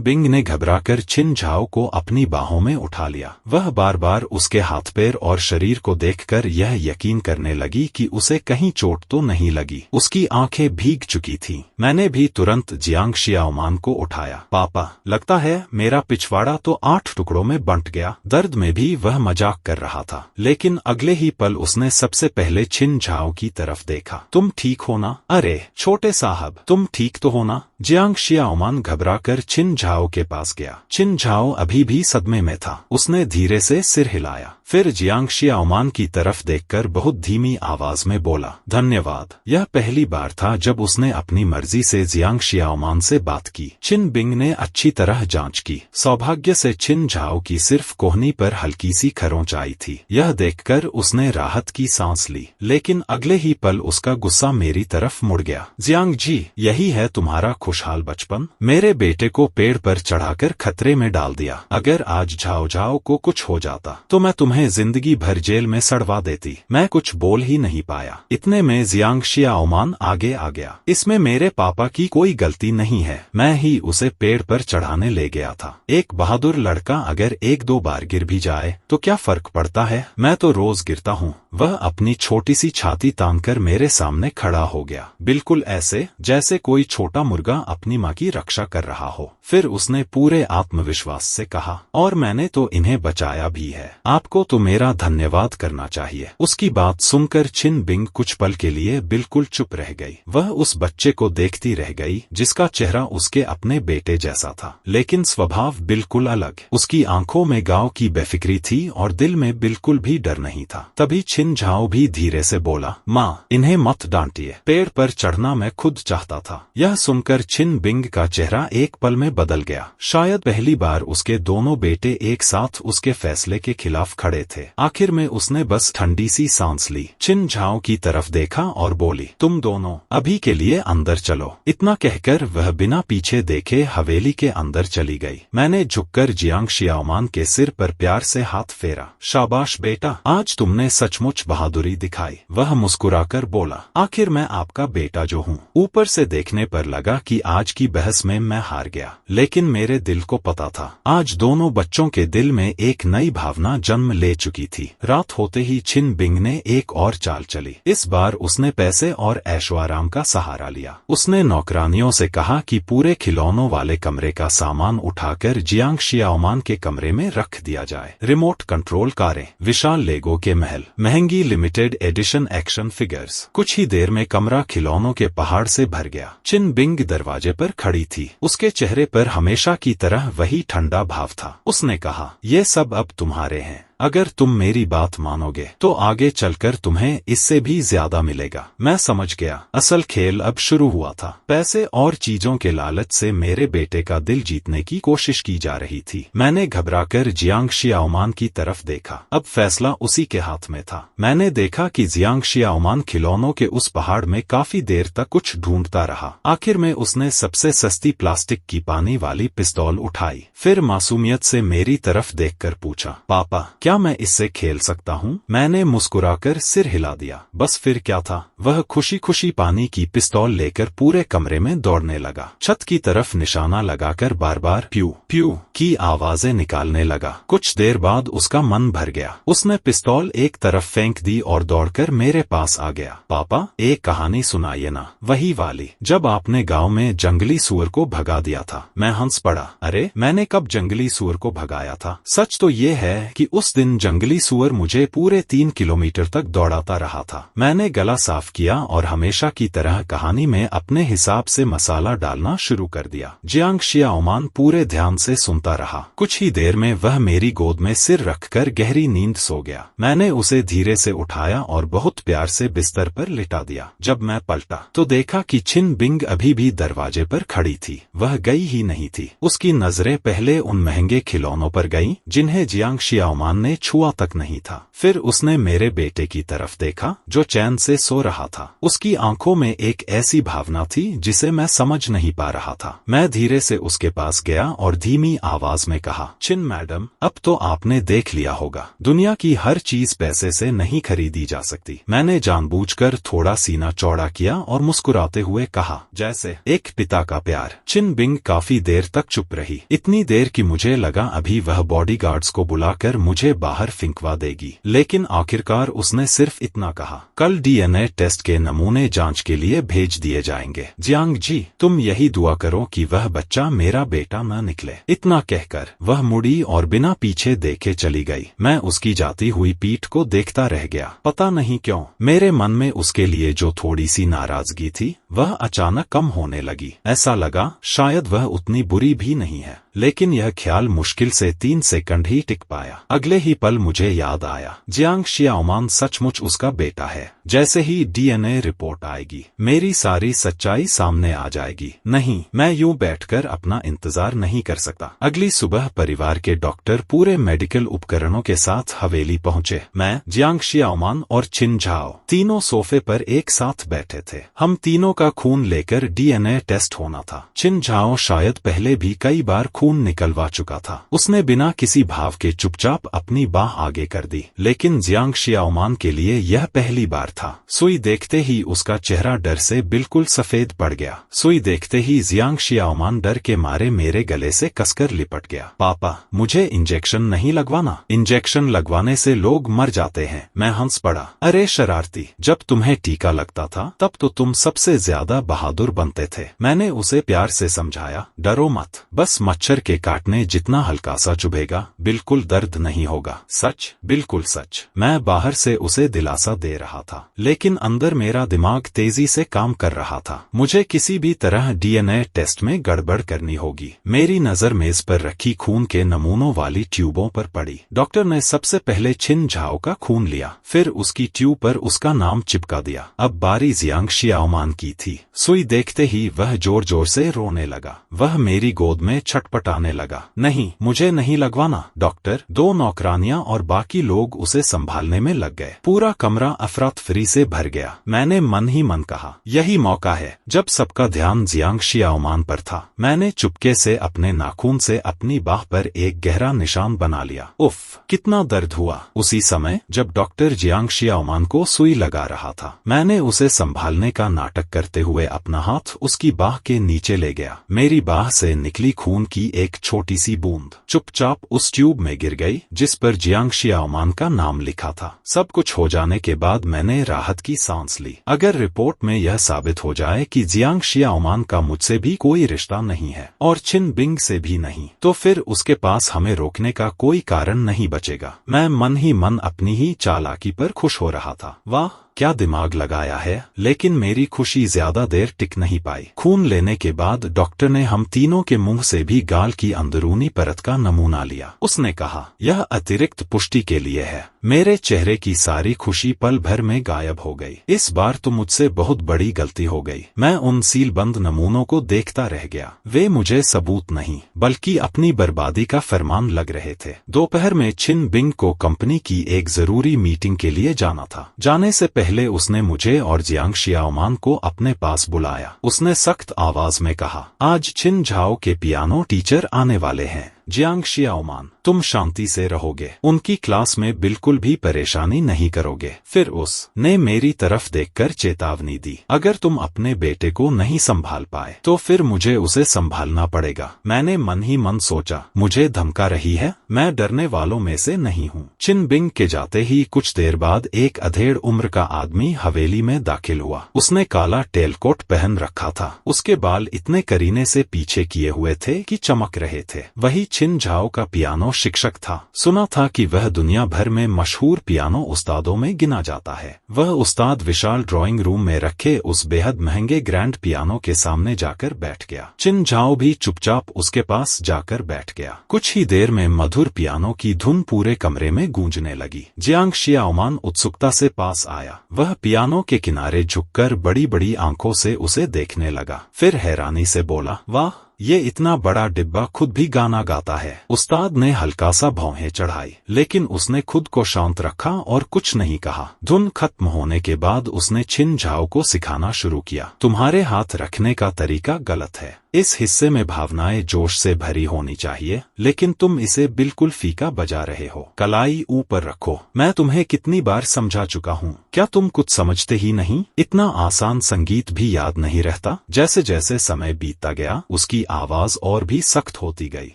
बिंग ने घबराकर चिन झाओ को अपनी बाहों में उठा लिया। वह बार बार उसके हाथ पैर और शरीर को देखकर यह यकीन करने लगी कि उसे कहीं चोट तो नहीं लगी। उसकी आंखें भीग चुकी थीं। मैंने भी तुरंत जियांग शियाओमान को उठाया। पापा, लगता है मेरा पिछवाड़ा तो 8 टुकड़ों में बंट गया। दर्द में भी वह मजाक कर रहा था, लेकिन अगले ही पल उसने सबसे पहले चिन झाओ की तरफ देखा। तुम ठीक हो ना? अरे छोटे साहब, तुम ठीक तो हो ना? जियांग शियाओमान घबराकर चिन झाओ के पास गया। चिन झाओ अभी भी सदमे में था। उसने धीरे से सिर हिलाया, फिर जियांग शियाओमान की तरफ देखकर बहुत धीमी आवाज में बोला, धन्यवाद। यह पहली बार था जब उसने अपनी मर्जी से जियांग शियाओमान से बात की। चिन बिंग ने अच्छी तरह जांच की। सौभाग्य से चिन झाओ की सिर्फ कोहनी पर हल्की सी खरोंच आई थी। यह देखकर उसने राहत की सांस ली, लेकिन अगले ही पल उसका गुस्सा मेरी तरफ मुड़ गया। जियांग जी, यही है तुम्हारा खुशहाल बचपन? मेरे बेटे को पेड़ पर चढ़ाकर खतरे में डाल दिया। अगर आज झाओ झाओ को कुछ हो जाता तो मैं तुम्हें जिंदगी भर जेल में सड़वा देती। मैं कुछ बोल ही नहीं पाया। इतने में जियांग शियाओमान आगे आ गया। इसमें मेरे पापा की कोई गलती नहीं है, मैं ही उसे पेड़ पर चढ़ाने ले गया था। एक बहादुर लड़का अगर 1-2 बार गिर भी जाए तो क्या फर्क पड़ता है? मैं तो रोज गिरता हूँ। वह अपनी छोटी सी छाती तानकर मेरे सामने खड़ा हो गया, बिल्कुल ऐसे जैसे कोई छोटा मुर्गा अपनी माँ की रक्षा कर रहा हो। फिर उसने पूरे आत्मविश्वास से कहा, और मैंने तो इन्हें बचाया भी है। आपको तो मेरा धन्यवाद करना चाहिए। उसकी बात सुनकर चिन बिंग कुछ पल के लिए बिल्कुल चुप रह गई। वह उस बच्चे को देखती रह गई जिसका चेहरा उसके अपने बेटे जैसा था, लेकिन स्वभाव बिल्कुल अलग। उसकी आंखों में गांव की बेफिक्री थी और दिल में बिल्कुल भी डर नहीं था। तभी चिन झाओ भी धीरे से बोला, माँ, इन्हें मत डांटिए, पेड़ पर चढ़ना मैं खुद चाहता था। यह सुनकर चिन बिंग का चेहरा एक पल में बदल गया। शायद पहली बार उसके दोनों बेटे एक साथ उसके फैसले के खिलाफ खड़े थे। आखिर में उसने बस ठंडी सी सांस ली, चिन झाओ की तरफ देखा और बोली, तुम दोनों अभी के लिए अंदर चलो। इतना कहकर वह बिना पीछे देखे हवेली के अंदर चली गई। मैंने झुककर जियांग शियाओमान के सिर पर प्यार से हाथ फेरा। शाबाश बेटा, आज तुमने सचमुच बहादुरी दिखाई। वह मुस्कुराकर बोला, आखिर मैं आपका बेटा जो हूँ। ऊपर से देखने पर लगा कि आज की बहस में मैं हार गया, लेकिन मेरे दिल को पता था आज दोनों बच्चों के दिल में एक नई भावना जन्म ले चुकी थी। रात होते ही चिन बिंग ने एक और चाल चली। इस बार उसने पैसे और ऐशोआराम का सहारा लिया। उसने नौकरानियों से कहा कि पूरे खिलौनों वाले कमरे का सामान उठाकर जियांग शियाओमान के कमरे में रख दिया जाए। रिमोट कंट्रोल कारें, विशाल लेगो के महल, महंगी लिमिटेड एडिशन एक्शन फिगर्स। कुछ ही देर में कमरा खिलौनों के पहाड़ से भर गया। चिन बिंग दरवाजे पर खड़ी थी। उसके चेहरे पर हमेशा की तरह वही ठंडा भाव था। उसने कहा, ये सब अब तुम्हारे हैं। अगर तुम मेरी बात मानोगे तो आगे चलकर तुम्हें इससे भी ज्यादा मिलेगा। मैं समझ गया, असल खेल अब शुरू हुआ था। पैसे और चीजों के लालच से मेरे बेटे का दिल जीतने की कोशिश की जा रही थी। मैंने घबराकर जियांग शियाओमान की तरफ देखा। अब फैसला उसी के हाथ में था। मैंने देखा कि जियांग शियाओमान खिलौनों के उस पहाड़ में काफी देर तक कुछ ढूंढता रहा। आखिर में उसने सबसे सस्ती प्लास्टिक की पानी वाली पिस्तौल उठाई, फिर मासूमियत से मेरी तरफ देखकर पूछा, पापा क्या मैं इससे खेल सकता हूँ? मैंने मुस्कुराकर सिर हिला दिया। बस फिर क्या था? वह खुशी खुशी पानी की पिस्तौल लेकर पूरे कमरे में दौड़ने लगा। छत की तरफ निशाना लगाकर बार बार प्यू प्यू की आवाजें निकालने लगा। कुछ देर बाद उसका मन भर गया। उसने पिस्तौल एक तरफ फेंक दी और दौड़कर मेरे पास आ गया। पापा, एक कहानी सुनाइए ना, वही वाली जब आपने गांव में जंगली सुअर को भगा दिया था। मैं हंस पड़ा। अरे, मैंने कब जंगली सुअर को भगाया था? सच तो ये है कि उस दिन जंगली सुअर मुझे पूरे 3 किलोमीटर तक दौड़ाता रहा था। मैंने गला साफ किया और हमेशा की तरह कहानी में अपने हिसाब से मसाला डालना शुरू कर दिया। जियांग शियाओमान पूरे ध्यान से सुनता रहा। कुछ ही देर में वह मेरी गोद में सिर रखकर गहरी नींद सो गया। मैंने उसे धीरे से उठाया और बहुत प्यार से बिस्तर पर लिटा दिया। जब मैं पलटा तो देखा कि छिन बिंग अभी भी दरवाजे पर खड़ी थी। वह गई ही नहीं थी। उसकी नजरें पहले उन महंगे खिलौनों पर गईं जिन्हें जियांग शियाओमान ने छुआ तक नहीं था। फिर उसने मेरे बेटे की तरफ देखा जो चैन से सो रहा था। उसकी आंखों में एक ऐसी भावना थी जिसे मैं समझ नहीं पा रहा था। मैं धीरे से उसके पास गया और धीमी आवाज में कहा, छिन मैडम, अब तो आपने देख लिया होगा, दुनिया की हर चीज पैसे से नहीं खरीदी जा सकती। मैंने जानबूझकर थोड़ा सीना चौड़ा किया और मुस्कुराते हुए कहा, जैसे एक पिता का प्यार। छिन बिंग काफी देर तक चुप रही, इतनी देर कि मुझे लगा अभी वह बॉडीगार्ड्स को बुलाकर मुझे बाहर फिंकवा देगी। लेकिन आखिरकार उसने सिर्फ इतना कहा, कल डीएनए टेस्ट के नमूने जांच के लिए भेज दिए जाएंगे। जियांग जी, तुम यही दुआ करो कि वह बच्चा मेरा बेटा न निकले। इतना कहकर वह मुड़ी और बिना पीछे देखे चली गई। मैं उसकी जाती हुई पीठ को देखता रह गया। पता नहीं क्यों मेरे मन में उसके लिए जो थोड़ी सी नाराजगी थी वह अचानक कम होने लगी। ऐसा लगा शायद वह उतनी बुरी भी नहीं है। लेकिन यह ख्याल मुश्किल से 3 सेकंड ही टिक पाया। अगले ही पल मुझे याद आया, जियांग शियाओमान सचमुच उसका बेटा है। जैसे ही डीएनए रिपोर्ट आएगी मेरी सारी सच्चाई सामने आ जाएगी। नहीं, मैं यूं बैठकर अपना इंतजार नहीं कर सकता। अगली सुबह परिवार के डॉक्टर पूरे मेडिकल उपकरणों के साथ हवेली पहुंचे। मैं, जियांग शियाओमान और छिन झाओ तीनों सोफे पर एक साथ बैठे थे। हम तीनों का खून लेकर डीएनए टेस्ट होना था। छिन झाओ शायद पहले भी कई बार खून निकलवा चुका था। उसने बिना किसी भाव के चुपचाप अपनी बाह आगे कर दी। लेकिन जियांग शियाओमान के लिए यह पहली बार था। सुई देखते ही उसका चेहरा डर से बिल्कुल सफेद पड़ गया। सुई देखते ही जियांग शियाओमान डर के मारे मेरे गले से कसकर लिपट गया। पापा, मुझे इंजेक्शन नहीं लगवाना। इंजेक्शन लगवाने से लोग मर जाते हैं। मैं हंस पड़ा। अरे शरारती, जब तुम्हें टीका लगता था तब तो तुम सबसे ज्यादा बहादुर बनते थे। मैंने उसे प्यार से समझाया, डरो मत, बस मच्छर के काटने जितना हल्का सा चुभेगा, बिल्कुल दर्द नहीं होगा। सच, बिल्कुल सच। मैं बाहर से उसे दिलासा दे रहा था लेकिन अंदर मेरा दिमाग तेजी से काम कर रहा था। मुझे किसी भी तरह डीएनए टेस्ट में गड़बड़ करनी होगी। मेरी नजर मेज पर रखी खून के नमूनों वाली ट्यूबों पर पड़ी। डॉक्टर ने सबसे पहले छिन झाओ का खून लिया, फिर उसकी ट्यूब पर उसका नाम चिपका दिया। अब बारी जियांग शियाओमान की थी। सुई देखते ही वह जोर जोर से रोने लगा। वह मेरी गोद में छटपटाने लगा। नहीं, मुझे नहीं लगवाना डॉक्टर। 2 नौकरानियां और बाकी लोग उसे संभालने में लग गए। पूरा कमरा अफरा-तफरी से भर गया। मैंने मन ही मन कहा, यही मौका है। जब सबका ध्यान जियांग शियाओमान पर था मैंने चुपके से अपने नाखून से अपनी बाह पर एक गहरा निशान बना लिया। उफ, कितना दर्द हुआ। उसी समय जब डॉक्टर जियांग शियाओमान को सुई लगा रहा था मैंने उसे संभालने का नाटक करते हुए अपना हाथ उसकी बाह के नीचे ले गया। मेरी बाह से निकली खून की एक छोटी सी बूंद चुपचाप उस ट्यूब में गिर गई जिस पर जियांग शियाओमान का नाम लिखा था। सब कुछ हो जाने के बाद मैंने राहत की सांस ली। अगर रिपोर्ट में यह साबित हो जाए कि जियांग शियाओमान का मुझसे भी कोई रिश्ता नहीं है और छिन बिंग से भी नहीं, तो फिर उसके पास हमें रोकने का कोई कारण नहीं बचेगा। मैं मन ही मन अपनी ही चालाकी पर खुश हो रहा था। वाह, क्या दिमाग लगाया है। लेकिन मेरी खुशी ज्यादा देर टिक नहीं पाई। खून लेने के बाद डॉक्टर ने हम तीनों के मुंह से भी गाल की अंदरूनी परत का नमूना लिया। उसने कहा, यह अतिरिक्त पुष्टि के लिए है। मेरे चेहरे की सारी खुशी पल भर में गायब हो गई। इस बार तो मुझसे बहुत बड़ी गलती हो गई। मैं उन सीलबंद नमूनों को देखता रह गया। वे मुझे सबूत नहीं बल्कि अपनी बर्बादी का फरमान लग रहे थे। दोपहर में छिन बिंग को कंपनी की एक जरूरी मीटिंग के लिए जाना था। जाने से पहले उसने मुझे और जियांग शियाओमान को अपने पास बुलाया। उसने सख्त आवाज में कहा, आज छिन झाओ के पियानो टीचर आने वाले हैं। जियांग शियाओमान, तुम शांति से रहोगे, उनकी क्लास में बिल्कुल भी परेशानी नहीं करोगे। फिर उसने मेरी तरफ देखकर चेतावनी दी, अगर तुम अपने बेटे को नहीं संभाल पाए तो फिर मुझे उसे संभालना पड़ेगा। मैंने मन ही मन सोचा, मुझे धमका रही है, मैं डरने वालों में से नहीं हूँ। चिन बिंग के जाते ही कुछ देर बाद एक अधेड़ उम्र का आदमी हवेली में दाखिल हुआ। उसने काला टेलकोट पहन रखा था, उसके बाल इतने करीने से पीछे किए हुए थे कि चमक रहे थे। वही छिन झाओ का पियानो शिक्षक था। सुना था कि वह दुनिया भर में मशहूर पियानो उस्तादों में गिना जाता है। वह उस्ताद विशाल ड्राइंग रूम में रखे उस बेहद महंगे ग्रैंड पियानो के सामने जाकर बैठ गया। चिन झाओ भी चुपचाप उसके पास जाकर बैठ गया। कुछ ही देर में मधुर पियानो की धुन पूरे कमरे में गूंजने लगी। जियांग शियाओमान उत्सुकता से पास आया। वह पियानो के किनारे झुककर बड़ी बड़ी आंखों से उसे देखने लगा। फिर हैरानी से बोला, वाह, ये इतना बड़ा डिब्बा खुद भी गाना गाता है। उस्ताद ने हल्का सा भौहें चढ़ाई, लेकिन उसने खुद को शांत रखा और कुछ नहीं कहा। धुन खत्म होने के बाद उसने छिन झाओ को सिखाना शुरू किया। तुम्हारे हाथ रखने का तरीका गलत है। इस हिस्से में भावनाएं जोश से भरी होनी चाहिए, लेकिन तुम इसे बिल्कुल फीका बजा रहे हो। कलाई ऊपर रखो। मैं तुम्हें कितनी बार समझा चुका हूँ, क्या तुम कुछ समझते ही नहीं? इतना आसान संगीत भी याद नहीं रहता? जैसे जैसे समय बीतता गया उसकी आवाज और भी सख्त होती गई।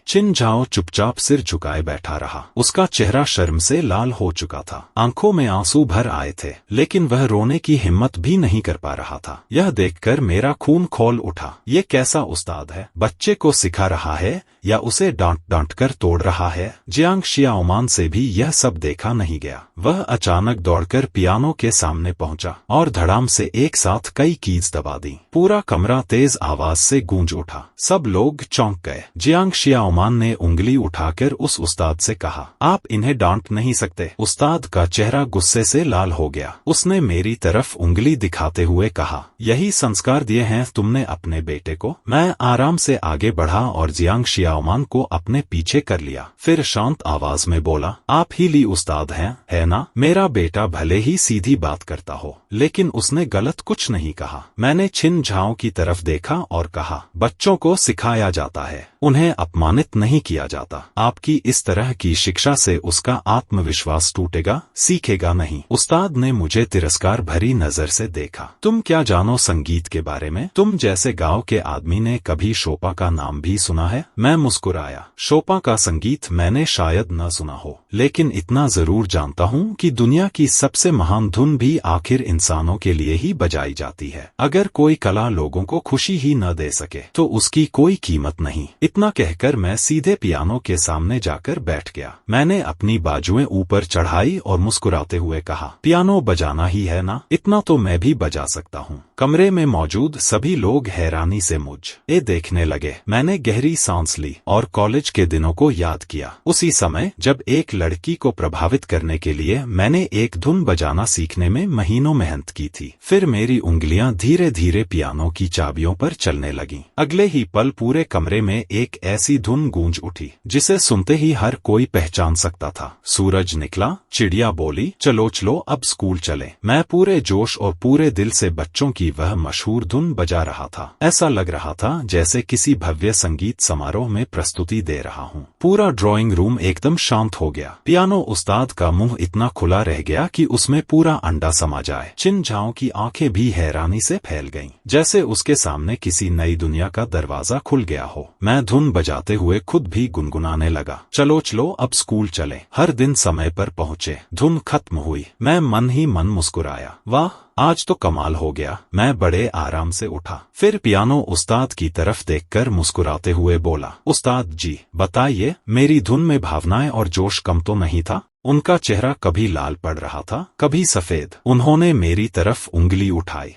चिन झाओ चुपचाप सिर झुकाए बैठा रहा। उसका चेहरा शर्म से लाल हो चुका था, आंखों में आंसू भर आए थे, लेकिन वह रोने की हिम्मत भी नहीं कर पा रहा था। यह देखकर मेरा खून खौल उठा। ये कैसा उस्ताद है? बच्चे को सिखा रहा है या उसे डांट डांट कर तोड़ रहा है? जियांग शियाओमान से भी यह सब देखा नहीं गया। वह अचानक दौड़कर पियानो के सामने पहुंचा और धड़ाम से एक साथ कई कीज दबा दी। पूरा कमरा तेज आवाज से गूंज उठा। सब लोग चौंक गए। जियांग शियाओमान ने उंगली उठाकर उस उस्ताद से कहा, आप इन्हें डांट नहीं सकते। उस्ताद का चेहरा गुस्से से लाल हो गया। उसने मेरी तरफ उंगली दिखाते हुए कहा, यही संस्कार दिए हैं तुमने अपने बेटे को? मैं आराम से आगे बढ़ा और जियांग शियाओमान को अपने पीछे कर लिया। फिर शांत आवाज में बोला, आप ही ली उस्ताद हैं, है ना? मेरा बेटा भले ही सीधी बात करता हो, लेकिन उसने गलत कुछ नहीं कहा। मैंने छिन झाओ की तरफ देखा और कहा, बच्चों को सिखाया जाता है, उन्हें अपमानित नहीं किया जाता। आपकी इस तरह की शिक्षा से उसका आत्मविश्वास टूटेगा, सीखेगा नहीं। उस्ताद ने मुझे तिरस्कार भरी नजर से देखा। तुम क्या जानो संगीत के बारे में? तुम जैसे गांव के आदमी ने कभी शोपा का नाम भी सुना है? मैं मुस्कुराया। शोपा का संगीत मैंने शायद न सुना हो, लेकिन इतना जरूर जानता हूँ कि दुनिया की सबसे महान धुन भी आखिर इंसानों के लिए ही बजाई जाती है। अगर कोई कला लोगों को खुशी ही न दे सके तो उसकी कोई कीमत नहीं। इतना कहकर मैं सीधे पियानो के सामने जाकर बैठ गया। मैंने अपनी बाजुएं ऊपर चढ़ाई और मुस्कुराते हुए कहा, पियानो बजाना ही है ना? इतना तो मैं भी बजा सकता हूँ। कमरे में मौजूद सभी लोग हैरानी से मुझे देखने लगे। मैंने गहरी सांस ली और कॉलेज के दिनों को याद किया। उसी समय जब एक लड़की को प्रभावित करने के लिए मैंने एक धुन बजाना सीखने में महीनों मेहनत की थी। फिर मेरी उंगलियां धीरे धीरे पियानो की चाबियों पर चलने लगीं। अगले ही पल पूरे कमरे में एक ऐसी धुन गूंज उठी जिसे सुनते ही हर कोई पहचान सकता था। सूरज निकला, चिड़िया बोली, चलो चलो अब स्कूल चले। मैं पूरे जोश और पूरे दिल से बच्चों की वह मशहूर धुन बजा रहा था। ऐसा लग रहा था जैसे किसी भव्य संगीत समारोह में प्रस्तुति दे रहा हूँ। पूरा ड्राइंग रूम एकदम शांत हो गया। पियानो उस्ताद का मुंह इतना खुला रह गया कि उसमें पूरा अंडा समा जाए। चिन झाओ की आंखें भी हैरानी से फैल गईं, जैसे उसके सामने किसी नई दुनिया का दरवाजा खुल गया हो। मैं धुन बजाते हुए खुद भी गुनगुनाने लगा, चलो चलो अब स्कूल चले। हर दिन समय पर पहुँचे। धुन खत्म हुई। मैं मन ही मन मुस्कुराया, वाह, आज तो कमाल हो गया। मैं बड़े आराम से उठा। फिर पियानो उस्ताद की तरफ देखकर मुस्कुराते हुए बोला, उस्ताद जी बताइए, मेरी धुन में भावनाएं और जोश कम तो नहीं था? उनका चेहरा कभी लाल पड़ रहा था, कभी सफेद। उन्होंने मेरी तरफ उंगली उठाई।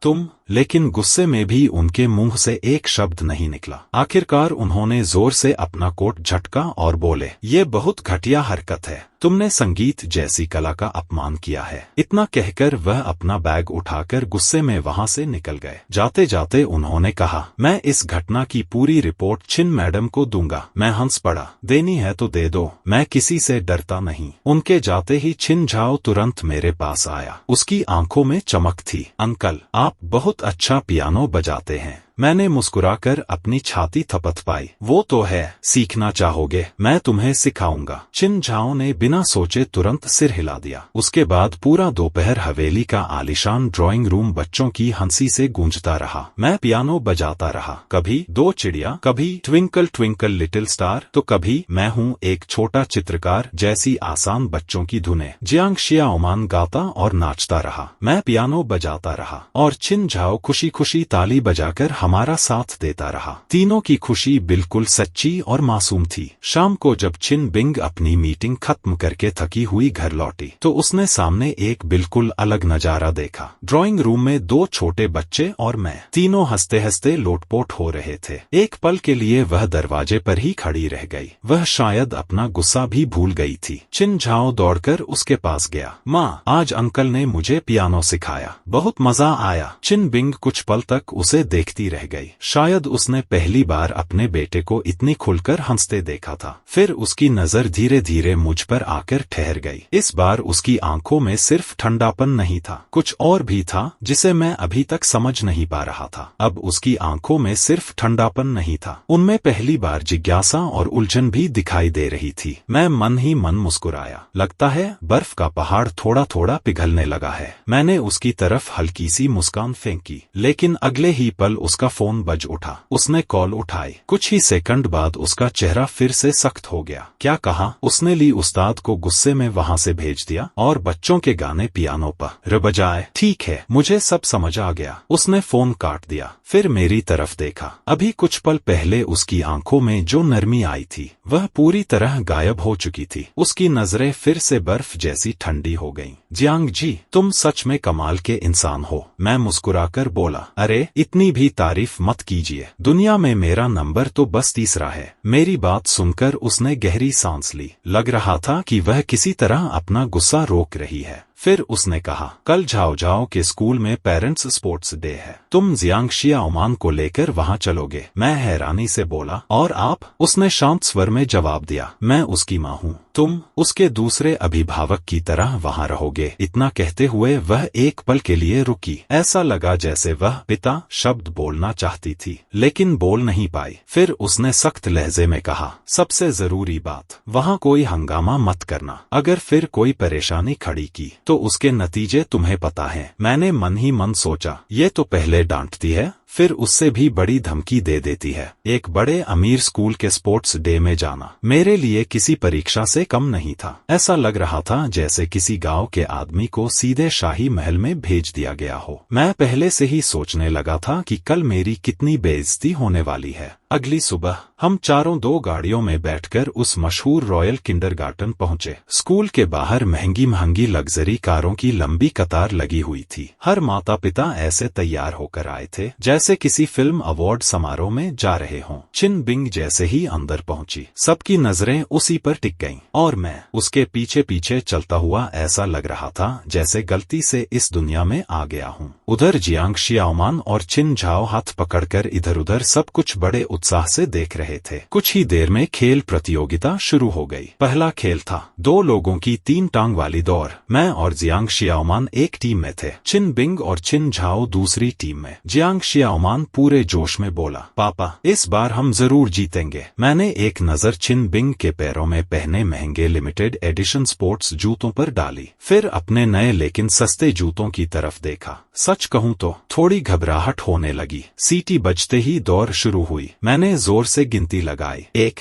तुम? लेकिन गुस्से में भी उनके मुंह से एक शब्द नहीं निकला। आखिरकार उन्होंने जोर से अपना कोट झटका और बोले, ये बहुत घटिया हरकत है। तुमने संगीत जैसी कला का अपमान किया है। इतना कहकर वह अपना बैग उठाकर गुस्से में वहां से निकल गए। जाते जाते उन्होंने कहा, मैं इस घटना की पूरी रिपोर्ट छिन मैडम को दूंगा। मैं हंस पड़ा। देनी है तो दे दो, मैं किसी से डरता नहीं। उनके जाते ही छिन झाओ तुरंत मेरे पास आया। उसकी आंखों में चमक थी। अंकल, आप बहुत अच्छा पियानो बजाते हैं। मैंने मुस्कुराकर अपनी छाती थपथपाई। वो तो है, सीखना चाहोगे? मैं तुम्हें सिखाऊंगा। चिन झाओ ने बिना सोचे तुरंत सिर हिला दिया। उसके बाद पूरा दोपहर हवेली का आलीशान ड्राइंग रूम बच्चों की हंसी से गूंजता रहा। मैं पियानो बजाता रहा, कभी दो चिड़िया, कभी ट्विंकल ट्विंकल लिटिल स्टार, तो कभी मैं हूँ एक छोटा चित्रकार जैसी आसान बच्चों की धुनें। जियांग शियाओमान गाता और नाचता रहा, मैं पियानो बजाता रहा और चिन झाओ खुशी खुशी ताली बजाकर हमारा साथ देता रहा। तीनों की खुशी बिल्कुल सच्ची और मासूम थी। शाम को जब चिन बिंग अपनी मीटिंग खत्म करके थकी हुई घर लौटी तो उसने सामने एक बिल्कुल अलग नजारा देखा। ड्राइंग रूम में दो छोटे बच्चे और मैं, तीनों हंसते हंसते लोटपोट हो रहे थे। एक पल के लिए वह दरवाजे पर ही खड़ी रह गई। वह शायद अपना गुस्सा भी भूल गई थी। चिन झाओ दौड़कर उसके पास गया। माँ, आज अंकल ने मुझे पियानो सिखाया, बहुत मजा आया। चिन बिंग कुछ पल तक उसे देखती रह गई। शायद उसने पहली बार अपने बेटे को इतनी खुलकर हंसते देखा था। फिर उसकी नजर धीरे धीरे मुझ पर आकर ठहर गई। इस बार उसकी आंखों में सिर्फ ठंडापन नहीं था, कुछ और भी था जिसे मैं अभी तक समझ नहीं पा रहा था। अब उसकी आंखों में सिर्फ ठंडापन नहीं था, उनमें पहली बार जिज्ञासा और उलझन भी दिखाई दे रही थी। मैं मन ही मन मुस्कुराया। लगता है बर्फ का पहाड़ थोड़ा थोड़ा पिघलने लगा है। मैंने उसकी तरफ हल्की सी मुस्कान फेंकी, लेकिन अगले ही पल उसका फोन बज उठा। उसने कॉल उठाई। कुछ ही सेकंड बाद उसका चेहरा फिर से सख्त हो गया। क्या कहा? उसने ली उस्ताद को गुस्से में वहां से भेज दिया और बच्चों के गाने पियानो पर बजाए। ठीक है, मुझे सब समझ आ गया। उसने फोन काट दिया, फिर मेरी तरफ देखा। अभी कुछ पल पहले उसकी आंखों में जो नरमी आई थी वह पूरी तरह गायब हो चुकी थी। उसकी नजरें फिर से बर्फ जैसी ठंडी हो गईं। जियांग जी, तुम सच में कमाल के इंसान हो, मैं मुस्कुराकर बोला। अरे, इतनी भी तारीफ मत कीजिए, दुनिया में मेरा नंबर तो बस तीसरा है। मेरी बात सुनकर उसने गहरी सांस ली। लग रहा था कि वह किसी तरह अपना गुस्सा रोक रही है। फिर उसने कहा, कल झाओ झाओ के स्कूल में पेरेंट्स स्पोर्ट्स डे है, तुम जियांग शियाओमान को लेकर वहां चलोगे? मैं हैरानी से बोला, और आप? उसने शांत स्वर में जवाब दिया, मैं उसकी माँ हूँ, तुम उसके दूसरे अभिभावक की तरह वहां रहोगे। इतना कहते हुए वह एक पल के लिए रुकी। ऐसा लगा जैसे वह पिता शब्द बोलना चाहती थी लेकिन बोल नहीं पाई। फिर उसने सख्त लहजे में कहा, सबसे जरूरी बात, वहां कोई हंगामा मत करना। अगर फिर कोई परेशानी खड़ी की तो उसके नतीजे तुम्हें पता है। मैंने मन ही मन सोचा, ये तो पहले डांटती है, फिर उससे भी बड़ी धमकी दे देती है। एक बड़े अमीर स्कूल के स्पोर्ट्स डे में जाना मेरे लिए किसी परीक्षा से कम नहीं था। ऐसा लग रहा था जैसे किसी गांव के आदमी को सीधे शाही महल में भेज दिया गया हो। मैं पहले से ही सोचने लगा था कि कल मेरी कितनी बेइज्जती होने वाली है। अगली सुबह हम चारों दो गाड़ियों में बैठकर उस मशहूर रॉयल किंडरगार्टन पहुंचे। स्कूल के बाहर महंगी महंगी लग्जरी कारों की लंबी कतार लगी हुई थी। हर माता पिता ऐसे तैयार होकर आए थे जैसे किसी फिल्म अवार्ड समारोह में जा रहे हों। चिन बिंग जैसे ही अंदर पहुंची, सबकी नजरें उसी पर टिक गईं और मैं उसके पीछे पीछे चलता हुआ ऐसा लग रहा था जैसे गलती से इस दुनिया में आ गया हूं। उधर जियांग शियाओमान और चिन झाओ हाथ पकड़कर इधर उधर सब कुछ बड़े उत्साह से देख रहे थे। कुछ ही देर में खेल प्रतियोगिता शुरू हो गई। पहला खेल था 2 लोगों की 3 टांग वाली दौड़। मैं और जियांग शियाओमान एक टीम में थे, चिन बिंग और चिन झाओ दूसरी टीम में। जियांग शियाओमान पूरे जोश में बोला, पापा इस बार हम जरूर जीतेंगे। मैंने एक नजर चिन बिंग के पैरों में पहने महंगे लिमिटेड एडिशन स्पोर्ट्स जूतों पर डाली, फिर अपने नए लेकिन सस्ते जूतों की तरफ देखा। सच कहूं तो थोड़ी घबराहट होने लगी। सीटी बजते ही दौड़ शुरू हुई। मैंने जोर से गिनती लगाई, 1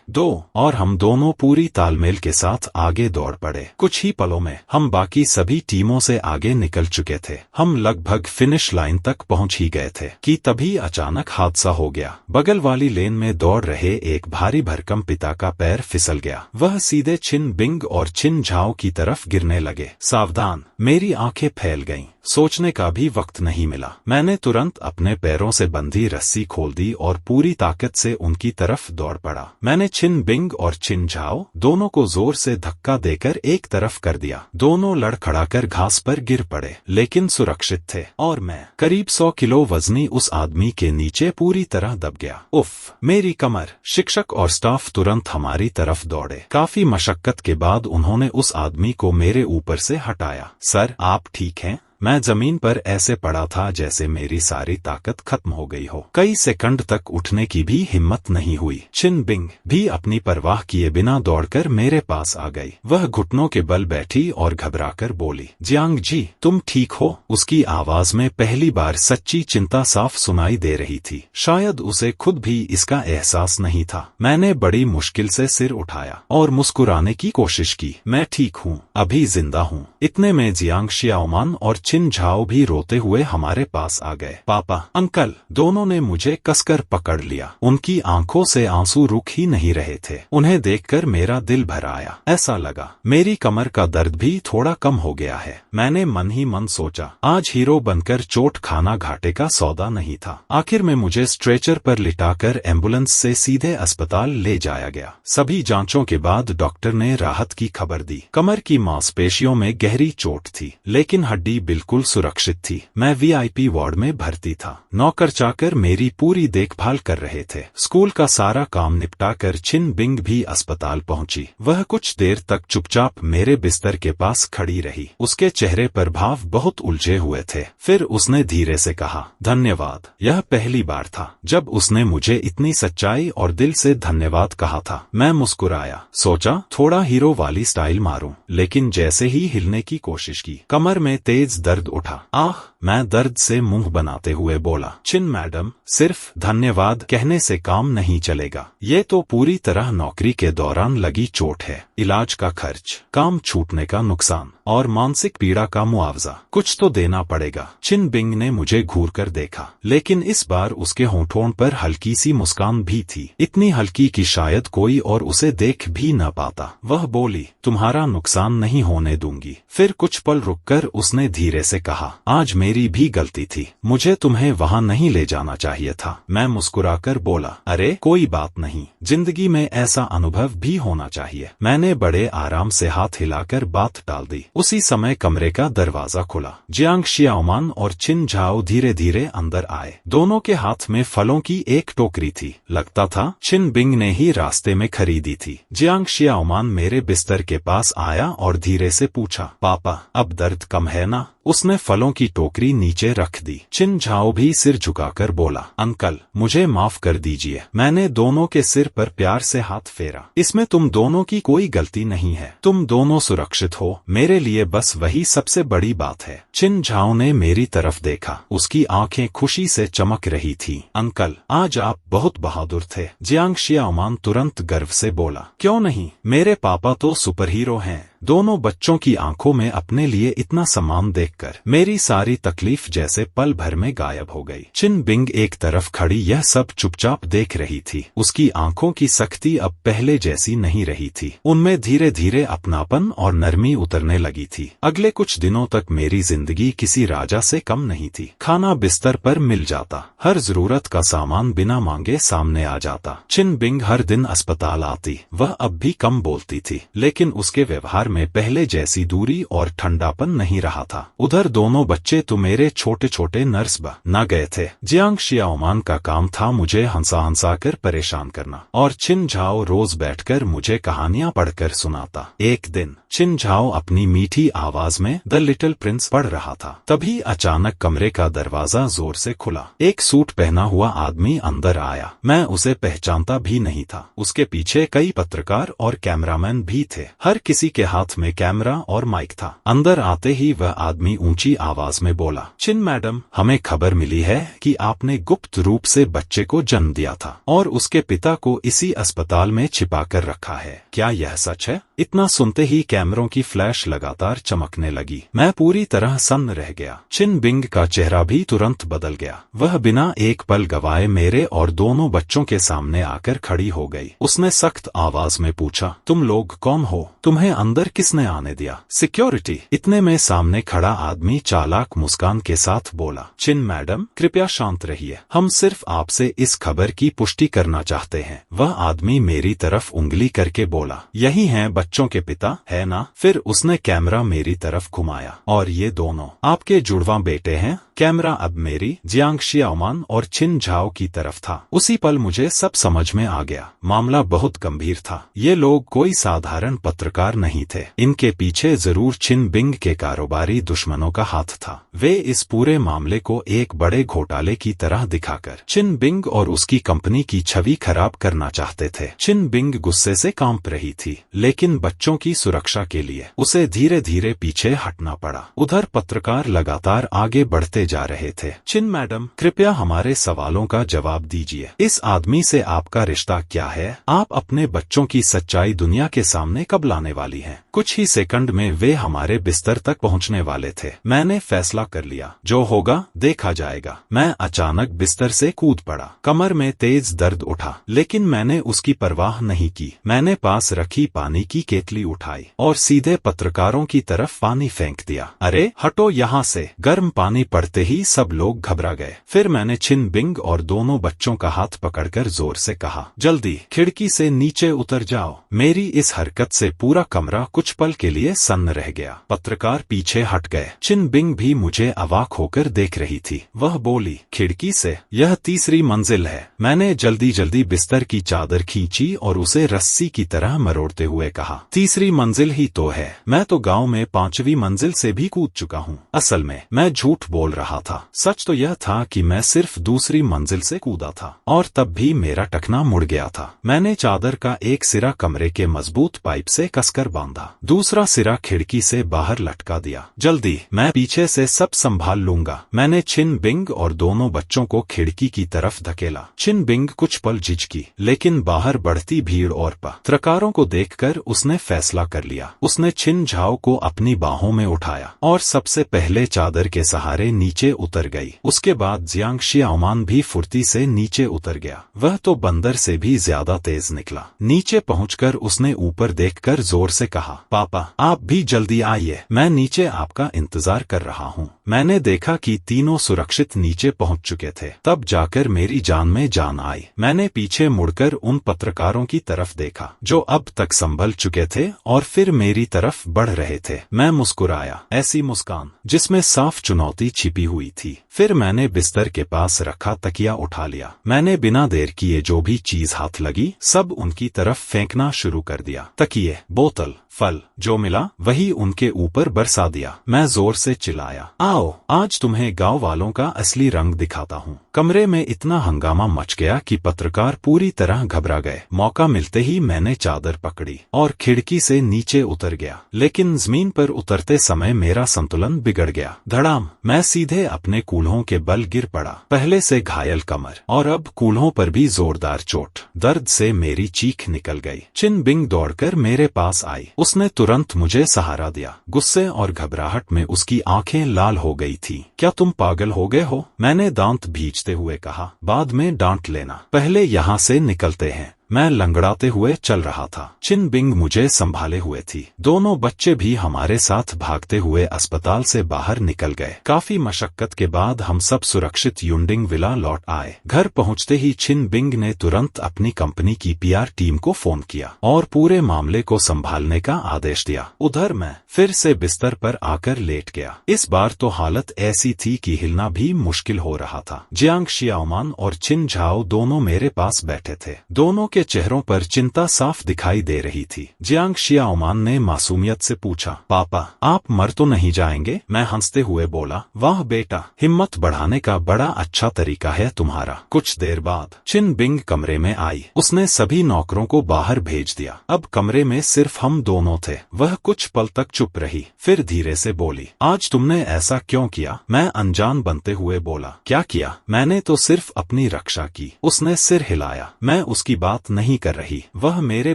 2 और हम दोनों पूरी तालमेल के साथ आगे दौड़ पड़े। कुछ ही पलों में हम बाकी सभी टीमों से आगे निकल चुके थे। हम लगभग फिनिश लाइन तक पहुंच ही गए थे कि तभी अचानक हादसा हो गया। बगल वाली लेन में दौड़ रहे एक भारी भरकम पिता का पैर फिसल गया। वह सीधे चिन बिंग और चिन झाओ की तरफ गिरने लगे। सावधान! मेरी आंखें फैल गईं। सोचने का भी वक्त नहीं मिला। मैंने तुरंत अपने पैरों से बंधी रस्सी खोल दी और पूरी ताकत से उनकी तरफ दौड़ पड़ा। मैंने चिन बिंग और चिन झाओ दोनों को जोर से धक्का देकर एक तरफ कर दिया। दोनों लड़खड़ाकर घास पर गिर पड़े, लेकिन सुरक्षित थे और मैं करीब 100 किलो वजनी उस आदमी के नीचे पूरी तरह दब गया। उफ, मेरी कमर! शिक्षक और स्टाफ तुरंत हमारी तरफ दौड़े। काफी मशक्कत के बाद उन्होंने उस आदमी को मेरे ऊपर से हटाया। सर, आप ठीक हैं? मैं जमीन पर ऐसे पड़ा था जैसे मेरी सारी ताकत खत्म हो गई हो। कई सेकंड तक उठने की भी हिम्मत नहीं हुई। चिन बिंग भी अपनी परवाह किए बिना दौड़कर मेरे पास आ गई। वह घुटनों के बल बैठी और घबराकर बोली, जियांग जी, तुम ठीक हो? उसकी आवाज में पहली बार सच्ची चिंता साफ सुनाई दे रही थी। शायद उसे खुद भी इसका एहसास नहीं था। मैंने बड़ी मुश्किल से सिर उठाया और मुस्कुराने की कोशिश की। मैं ठीक हूँ, अभी जिंदा हूँ। इतने में जियांग शियाओमान और चिन झाओ भी रोते हुए हमारे पास आ गए। पापा, अंकल, दोनों ने मुझे कसकर पकड़ लिया। उनकी आंखों से आंसू रुक ही नहीं रहे थे। उन्हें देखकर मेरा दिल भर आया। ऐसा लगा मेरी कमर का दर्द भी थोड़ा कम हो गया है। मैंने मन ही मन सोचा, आज हीरो बनकर चोट खाना घाटे का सौदा नहीं था। आखिर में मुझे स्ट्रेचर पर लिटाकर एम्बुलेंस से सीधे अस्पताल ले जाया गया। सभी जांचों के बाद डॉक्टर ने राहत की खबर दी। कमर की मांसपेशियों में गहरी चोट थी, लेकिन हड्डी बिल्कुल सुरक्षित थी। मैं वीआईपी वार्ड में भर्ती था। नौकर चाकर मेरी पूरी देखभाल कर रहे थे। स्कूल का सारा काम निपटाकर चिन बिंग भी अस्पताल पहुंची। वह कुछ देर तक चुपचाप मेरे बिस्तर के पास खड़ी रही। उसके चेहरे पर भाव बहुत उलझे हुए थे। फिर उसने धीरे से कहा, धन्यवाद। यह पहली बार था जब उसने मुझे इतनी सच्चाई और दिल से धन्यवाद कहा था। मैं मुस्कुराया, सोचा थोड़ा हीरो वाली स्टाइल मारूं, लेकिन जैसे ही हिलने की कोशिश की, कमर में तेज दर्द उठा। आह, मैं दर्द से मुंह बनाते हुए बोला, चिन मैडम, सिर्फ धन्यवाद कहने से काम नहीं चलेगा। ये तो पूरी तरह नौकरी के दौरान लगी चोट है। इलाज का खर्च, काम छूटने का नुकसान और मानसिक पीड़ा का मुआवजा, कुछ तो देना पड़ेगा। चिन बिंग ने मुझे घूरकर देखा, लेकिन इस बार उसके होंठों पर हल्की सी मुस्कान भी थी, इतनी हल्की कि शायद कोई और उसे देख भी न पाता। वह बोली, तुम्हारा नुकसान नहीं होने दूंगी। फिर कुछ पल रुककर उसने धीरे से कहा, आज मेरी भी गलती थी, मुझे तुम्हें वहां नहीं ले जाना चाहिए था। मैं मुस्कुराकर बोला, अरे कोई बात नहीं, जिंदगी में ऐसा अनुभव भी होना चाहिए। मैंने बड़े आराम से हाथ हिलाकर बात टाल दी। उसी समय कमरे का दरवाजा खुला। जियांग शियाओमान और चिन झाओ धीरे धीरे अंदर आए। दोनों के हाथ में फलों की एक टोकरी थी। लगता था चिन बिंग ने ही रास्ते में खरीदी थी। जियांग शियाओमान मेरे बिस्तर के पास आया और धीरे से पूछा, पापा, अब दर्द कम है ना? उसने फलों की टोकरी नीचे रख दी। चिन झाओ भी सिर झुकाकर बोला, अंकल, मुझे माफ कर दीजिए। मैंने दोनों के सिर पर प्यार से हाथ फेरा। इसमें तुम दोनों की कोई गलती नहीं है। तुम दोनों सुरक्षित हो, मेरे लिए बस वही सबसे बड़ी बात है। चिन झाओ ने मेरी तरफ देखा। उसकी आंखें खुशी से चमक रही थीं। अंकल, आज आप बहुत बहादुर थे। जियांग शियाओमान तुरंत गर्व से बोला, क्यों नहीं, मेरे पापा तो सुपर हीरो हैं। दोनों बच्चों की आंखों में अपने लिए इतना सम्मान देखकर मेरी सारी तकलीफ जैसे पल भर में गायब हो गई। चिन बिंग एक तरफ खड़ी यह सब चुपचाप देख रही थी। उसकी आंखों की सख्ती अब पहले जैसी नहीं रही थी। उनमें धीरे धीरे अपनापन और नरमी उतरने लगी थी। अगले कुछ दिनों तक मेरी जिंदगी किसी राजा से कम नहीं थी। खाना बिस्तर पर मिल जाता, हर जरूरत का सामान बिना मांगे सामने आ जाता। चिन बिंग हर दिन अस्पताल आती। वह अब भी कम बोलती थी, लेकिन उसके व्यवहार में पहले जैसी दूरी और ठंडापन नहीं रहा था। उधर दोनों बच्चे तो मेरे छोटे छोटे नर्स न गए थे। जियांग शियाओमान का काम था मुझे हंसा हंसा कर परेशान करना, और चिन झाओ रोज बैठकर मुझे कहानियां पढ़कर सुनाता। एक दिन चिन झाओ अपनी मीठी आवाज में द लिटिल प्रिंस पढ़ रहा था। तभी अचानक कमरे का दरवाजा जोर से खुला। एक सूट पहना हुआ आदमी अंदर आया। मैं उसे पहचानता भी नहीं था। उसके पीछे कई पत्रकार और कैमरामैन भी थे। हर किसी के हाथ में कैमरा और माइक था। अंदर आते ही वह आदमी ऊंची आवाज में बोला, चिन मैडम, हमें खबर मिली है कि आपने गुप्त रूप से बच्चे को जन्म दिया था और उसके पिता को इसी अस्पताल में छिपा कर रखा है। क्या यह सच है? इतना सुनते ही कैमरों की फ्लैश लगातार चमकने लगी। मैं पूरी तरह सन्न रह गया। चिन बिंग का चेहरा भी तुरंत बदल गया। वह बिना एक पल गवाए मेरे और दोनों बच्चों के सामने आकर खड़ी हो गई। उसने सख्त आवाज में पूछा, तुम लोग कौन हो? तुम्हें अंदर किसने आने दिया? सिक्योरिटी। इतने में सामने खड़ा आदमी चालाक मुस्कान के साथ बोला, चिन मैडम, कृपया शांत रहिए। हम सिर्फ आपसे इस खबर की पुष्टि करना चाहते हैं। वह आदमी मेरी तरफ उंगली करके बोला, यही हैं बच्चों के पिता, है ना? फिर उसने कैमरा मेरी तरफ घुमाया। और ये दोनों आपके जुड़वा बेटे हैं? कैमरा अब मेरी, जियांग शियाओमान और छिन झाओ की तरफ था। उसी पल मुझे सब समझ में आ गया। मामला बहुत गंभीर था। ये लोग कोई साधारण पत्रकार नहीं थे। इनके पीछे जरूर छिन बिंग के कारोबारी दुश्मनों का हाथ था। वे इस पूरे मामले को एक बड़े घोटाले की तरह दिखाकर छिन बिंग और उसकी कंपनी की छवि खराब करना चाहते थे। छिन बिंग गुस्से से कांप रही थी, लेकिन बच्चों की सुरक्षा के लिए उसे धीरे धीरे पीछे हटना पड़ा। उधर पत्रकार लगातार आगे बढ़ते जा रहे थे। छिन मैडम, कृपया हमारे सवालों का जवाब दीजिए। इस आदमी से आपका रिश्ता क्या है? आप अपने बच्चों की सच्चाई दुनिया के सामने कब लाने वाली हैं? कुछ ही सेकंड में वे हमारे बिस्तर तक पहुंचने वाले थे। मैंने फैसला कर लिया, जो होगा देखा जाएगा। मैं अचानक बिस्तर से कूद पड़ा। कमर में तेज दर्द उठा, लेकिन मैंने उसकी परवाह नहीं की। मैंने पास रखी पानी की केतली उठाई और सीधे पत्रकारों की तरफ पानी फेंक दिया। अरे हटो यहाँ से! गर्म पानी पड़ते ही सब लोग घबरा गए। फिर मैंने छिन बिंग और दोनों बच्चों का हाथ पकड़कर जोर से कहा, जल्दी खिड़की से नीचे उतर जाओ। मेरी इस हरकत से पूरा कमरा कुछ पल के लिए सन्न रह गया। पत्रकार पीछे हट गए। छिन बिंग भी मुझे अवाक होकर देख रही थी। वह बोली, खिड़की से? यह तीसरी मंजिल है। मैंने जल्दी जल्दी बिस्तर की चादर खींची और उसे रस्सी की तरह मरोड़ते हुए कहा, तीसरी मंजिल ही तो है। मैं तो गांव में 5वीं मंजिल से भी कूद चुका हूँ। असल में मैं झूठ बोल रहा था। सच तो यह था कि मैं सिर्फ दूसरी मंजिल से कूदा था, और तब भी मेरा टखना मुड़ गया था। मैंने चादर का एक सिरा कमरे के मजबूत पाइप से कसकर बांधा, दूसरा सिरा खिड़की से बाहर लटका दिया। जल्दी, मैं पीछे से सब संभाल लूंगा। मैंने छिन बिंग और दोनों बच्चों को खिड़की की तरफ धकेला। छिन बिंग कुछ पल झिझकी, लेकिन बाहर बढ़ती भीड़ और पत्रकारों को देखकर उसने फैसला कर लिया। उसने छिन झाओ को अपनी बाहों में उठाया और सबसे पहले चादर के सहारे नीचे उतर गई। उसके बाद जियांग शियाओमान भी फुर्ती से नीचे उतर गया। वह तो बंदर से भी ज्यादा तेज निकला। नीचे पहुंचकर उसने ऊपर देखकर जोर से कहा, पापा आप भी जल्दी आइए, मैं नीचे आपका इंतजार कर रहा हूँ। मैंने देखा कि तीनों सुरक्षित नीचे पहुंच चुके थे। तब जाकर मेरी जान में जान आई। मैंने पीछे मुड़कर उन पत्रकारों की तरफ देखा जो अब तक संभल चुके थे और फिर मेरी तरफ बढ़ रहे थे। मैं मुस्कुराया, ऐसी मुस्कान जिसमें साफ चुनौती छिपी हुई थी। फिर मैंने बिस्तर के पास रखा तकिया उठा लिया। मैंने बिना देर किए जो भी चीज हाथ लगी सब उनकी तरफ फेंकना शुरू कर दिया। तकिए, बोतल, फल, जो मिला वही उनके ऊपर बरसा दिया। मैं जोर से चिल्लाया, आओ आज तुम्हें गांव वालों का असली रंग दिखाता हूँ। कमरे में इतना हंगामा मच गया कि पत्रकार पूरी तरह घबरा गए। मौका मिलते ही मैंने चादर पकड़ी और खिड़की से नीचे उतर गया, लेकिन जमीन पर उतरते समय मेरा संतुलन बिगड़ गया। धड़ाम! मैं सीधे अपने कूल्हों के बल गिर पड़ा। पहले से घायल कमर और अब कूल्हों पर भी जोरदार चोट। दर्द से मेरी चीख निकल गई। छिन बिंग दौड़कर मेरे पास आई। उसने तुरंत मुझे सहारा दिया। गुस्से और घबराहट में उसकी आंखें लाल हो गई थी। क्या तुम पागल हो गए हो? मैंने दांत भींचते हुए कहा। बाद में डांट लेना, पहले यहाँ से निकलते हैं। मैं लंगड़ाते हुए चल रहा था। छिन बिंग मुझे संभाले हुए थी। दोनों बच्चे भी हमारे साथ भागते हुए अस्पताल से बाहर निकल गए। काफी मशक्कत के बाद हम सब सुरक्षित युंडिंग विला लौट आए। घर पहुंचते ही छिन बिंग ने तुरंत अपनी कंपनी की पीआर टीम को फोन किया और पूरे मामले को संभालने का आदेश दिया। उधर मैं फिर से बिस्तर पर आकर लेट गया। इस बार तो हालत ऐसी थी कि हिलना भी मुश्किल हो रहा था। जियांग शियाओमान और छिन झाओ दोनों मेरे पास बैठे थे। दोनों के चेहरों पर चिंता साफ दिखाई दे रही थी। जियांग शियाओमान ने मासूमियत से पूछा, पापा आप मर तो नहीं जाएंगे? मैं हंसते हुए बोला, वाह बेटा, हिम्मत बढ़ाने का बड़ा अच्छा तरीका है तुम्हारा। कुछ देर बाद छिन बिंग कमरे में आई। उसने सभी नौकरों को बाहर भेज दिया। अब कमरे में सिर्फ हम दोनों थे। वह कुछ पल तक चुप रही, फिर धीरे से बोली, आज तुमने ऐसा क्यों किया? मैं अनजान बनते हुए बोला, क्या किया? मैंने तो सिर्फ अपनी रक्षा की। उसने सिर हिलाया। मैं उसकी बात नहीं कर रही। वह मेरे